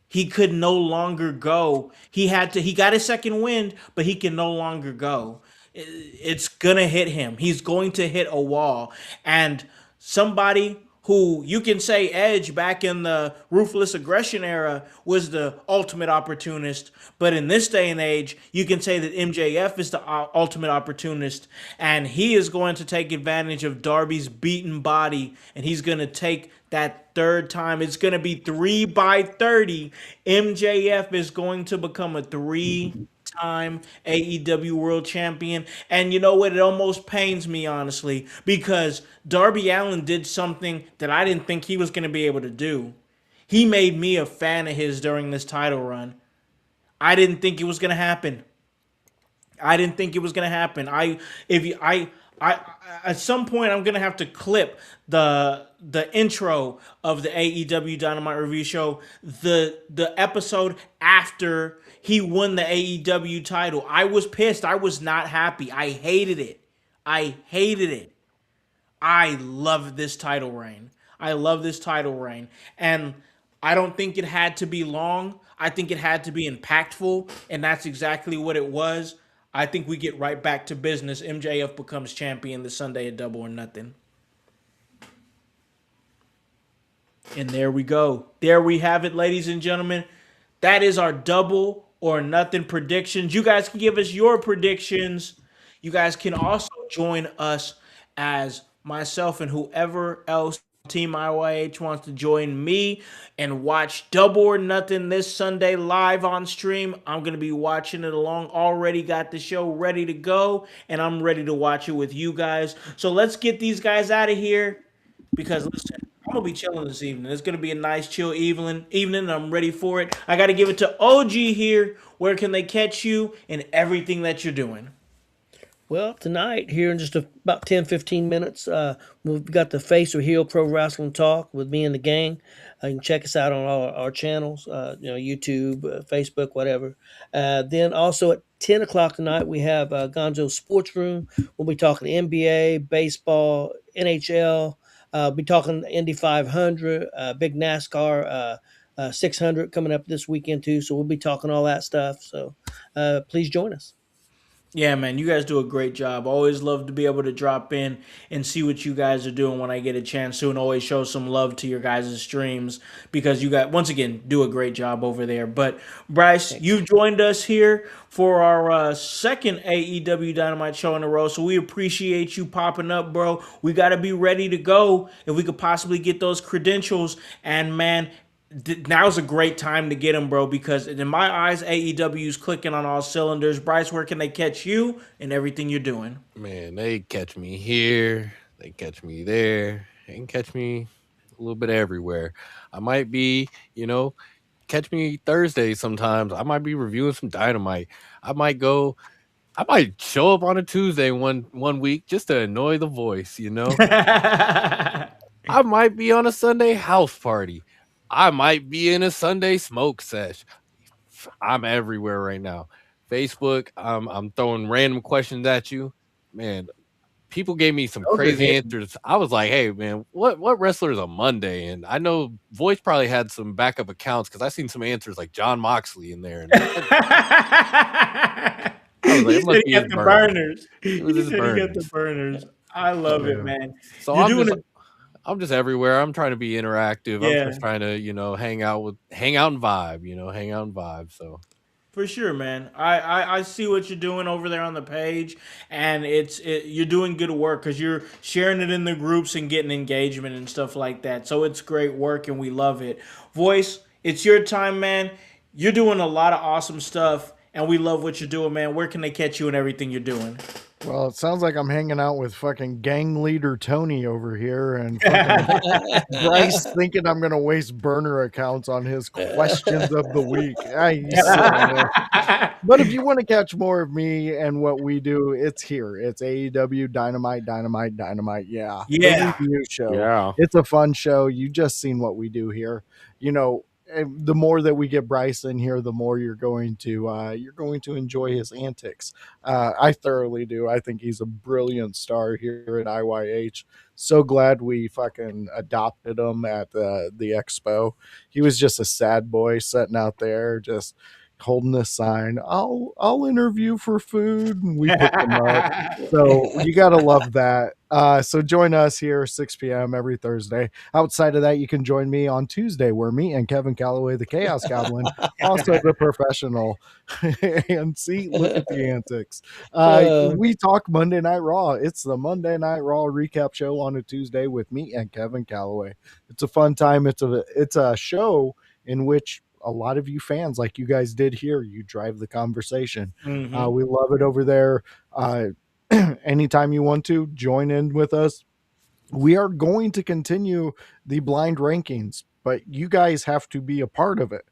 He could no longer go. He got his second wind, but he can no longer go. It's gonna hit him. He's going to hit a wall. And somebody who you can say Edge back in the ruthless aggression era was the ultimate opportunist, but in this day and age, you can say that MJF is the ultimate opportunist, and he is going to take advantage of Darby's beaten body, and he's going to take that third time. It's going to be 3 by 30. MJF is going to become a 3-time AEW World Champion. And you know what? It almost pains me, honestly, because Darby Allin did something that I didn't think he was going to be able to do. He made me a fan of his during this title run. I didn't think it was going to happen. At some point I'm gonna have to clip the intro of the AEW Dynamite review show, the episode after he won the AEW title. I was pissed. I was not happy. I hated it. I love this title reign. And I don't think it had to be long. I think it had to be impactful, and that's exactly what it was. I think we get right back to business. MJF becomes champion this Sunday at Double or Nothing. And there we go. There we have it, ladies and gentlemen. That is our Double or Nothing predictions. You guys can give us your predictions. You guys can also join us as myself and whoever else Team IYH wants to join me and watch Double or Nothing this Sunday live on stream. I'm going to be watching it along. Already got the show ready to go, and I'm ready to watch it with you guys. So let's get these guys out of here because, listen, I'm going to be chilling this evening. It's going to be a nice, chill evening. I'm ready for it. I got to give it to OG here. Where can they catch you and everything that you're doing? Well, tonight, here in just about 10, 15 minutes, we've got the Face or Heel Pro Wrestling Talk with me and the gang. You can check us out on all our channels, YouTube, Facebook, whatever. Then also at 10 o'clock tonight, we have Gonzo's Sports Room. We'll be talking NBA, baseball, NHL. We'll be talking Indy 500, big NASCAR 600 coming up this weekend too. So we'll be talking all that stuff. So please join us. Yeah, man, you guys do a great job. Always love to be able to drop in and see what you guys are doing when I get a chance to, and always show some love to your guys' streams because you guys, once again, do a great job over there. But Bryce, you've joined us here for our second AEW Dynamite show in a row, so we appreciate you popping up, bro. We got to be ready to go if we could possibly get those credentials. And man, now's a great time to get them, bro, because in my eyes, AEW's clicking on all cylinders. Bryce, where can they catch you and everything you're doing? Man, they catch me here, they catch me there, they can catch me a little bit everywhere. I might be, catch me Thursday sometimes. I might be reviewing some Dynamite. I might go. I might show up on a Tuesday one week just to annoy the voice. I might be on a Sunday house party. I might be in a Sunday smoke sesh. I'm everywhere right now. Facebook, I'm throwing random questions at you. Man, people gave me some Those are crazy hidden. answers. I was like, "Hey, man, what wrestler is a Monday?" And I know Voice probably had some backup accounts because I seen some answers like John Moxley in there, and I was like, He "It said must he be his got the burner. burners. It was He his said he got the burners." burners. I love it, Yeah. man. So You're doing I'm just everywhere. I'm trying to be interactive. I'm yeah. just trying to, hang out and vibe, hang out and vibe. So For sure, man. I see what you're doing over there on the page, and you're doing good work because you're sharing it in the groups and getting engagement and stuff like that. So it's great work, and we love it. Voice, it's your time, man. You're doing a lot of awesome stuff, and we love what you're doing, man. Where can they catch you and everything you're doing? Well, it sounds like I'm hanging out with fucking gang leader Tony over here and fucking Bryce thinking I'm gonna waste burner accounts on his questions of the week. You silly man. But if you want to catch more of me and what we do, it's here. It's AEW Dynamite, Dynamite, Dynamite. Yeah. The Yeah. review show. yeah, It's a fun show. You just seen what we do here. The more that we get Bryce in here, the more you're going to enjoy his antics. I thoroughly do. I think he's a brilliant star here at IYH. So glad we fucking adopted him at the expo. He was just a sad boy sitting out there, just holding this sign. I'll interview for food, and we picked him up. So you gotta love that. So join us here 6 p.m. every Thursday. Outside of that, you can join me on Tuesday, where me and Kevin Calloway, the Chaos Goblin, also the professional, and see, look at the antics. We talk Monday Night Raw. It's the Monday Night Raw recap show on a Tuesday with me and Kevin Calloway. It's a fun time. It's a show in which a lot of you fans, like you guys did here, you drive the conversation. Mhm. We love it over there. Anytime you want to join in with us, we are going to continue the blind rankings, but you guys have to be a part of it.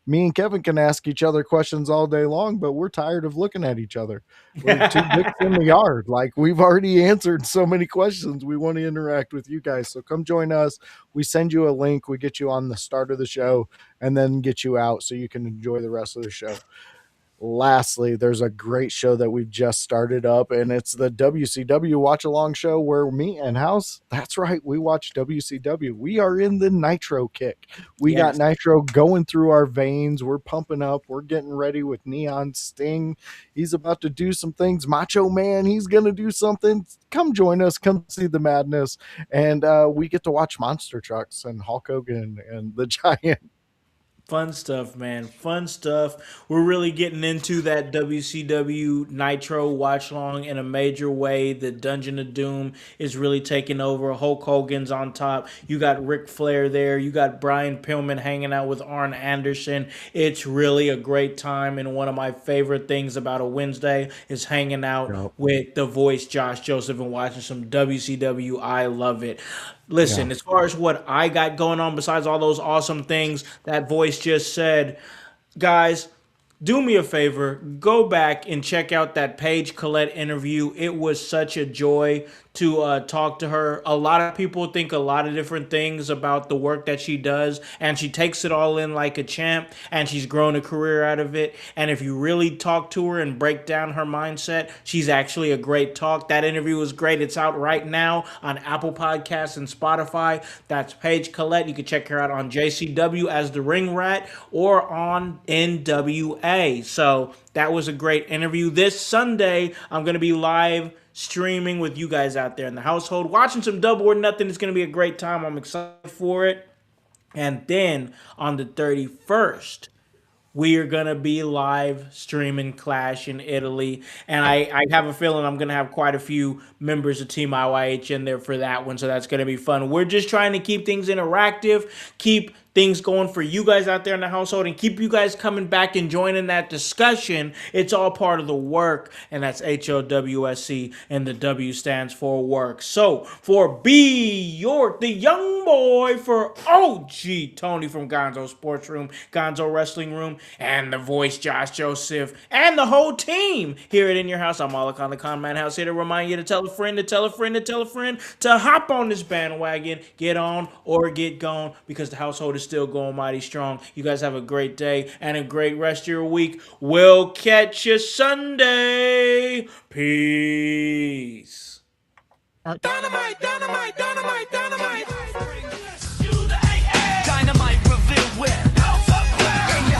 Me and Kevin can ask each other questions all day long, but we're tired of looking at each other. We're two dicks in the yard. Like, we've already answered so many questions. We want to interact with you guys. So come join us. We send you a link. We get you on the start of the show and then get you out so you can enjoy the rest of the show. Lastly, there's a great show that we've just started up, and it's the WCW watch along show where me and Howse, that's right, we watch WCW. We are in the Nitro kick. We got Nitro going through our veins. We're pumping up. We're getting ready with Neon Sting. He's about to do some things. Macho Man, he's going to do something. Come join us. Come see the madness. And we get to watch Monster Trucks and Hulk Hogan and the Giant. Fun stuff, man. Fun stuff. We're really getting into that WCW Nitro watch long in a major way. The Dungeon of Doom is really taking over. Hulk Hogan's on top. You got Ric Flair there. You got Brian Pillman hanging out with Arn Anderson. It's really a great time. And one of my favorite things about a Wednesday is hanging out with the voice Josh Joseph and watching some WCW. I love it. Listen, as far as what I got going on besides all those awesome things that voice just said, guys, do me a favor, go back and check out that Paige Collette interview. It was such a joy to talk to her. A lot of people think a lot of different things about the work that she does, and she takes it all in like a champ, and she's grown a career out of it. And if you really talk to her and break down her mindset, she's actually a great talk. That interview was great. It's out right now on Apple Podcasts and Spotify. That's Paige Collette. You can check her out on JCW as the Ring Rat or on NWA. Hey, so that was a great interview. This Sunday, I'm going to be live streaming with you guys out there in the household, watching some Double or Nothing. It's going to be a great time. I'm excited for it. And then on the 31st, we are going to be live streaming Clash in Italy. And I have a feeling I'm going to have quite a few members of Team IYH in there for that one. So that's going to be fun. We're just trying to keep things interactive, keep things going for you guys out there in the household, and keep you guys coming back and joining that discussion. It's all part of the work, and that's HOWSC, and the W stands for work. So for B York, the young boy, for OG Tony from Gonzo Sports Room, Gonzo Wrestling Room, and the voice Josh Joseph, and the whole team here at In Your House, I'm Malachi the Con Man House, here to remind you to tell a friend, to tell a friend, to tell a friend, to hop on this bandwagon, get on or get gone, because the household is still going mighty strong. You guys have a great day and a great rest of your week. We'll catch you Sunday. Peace. Dynamite, dynamite.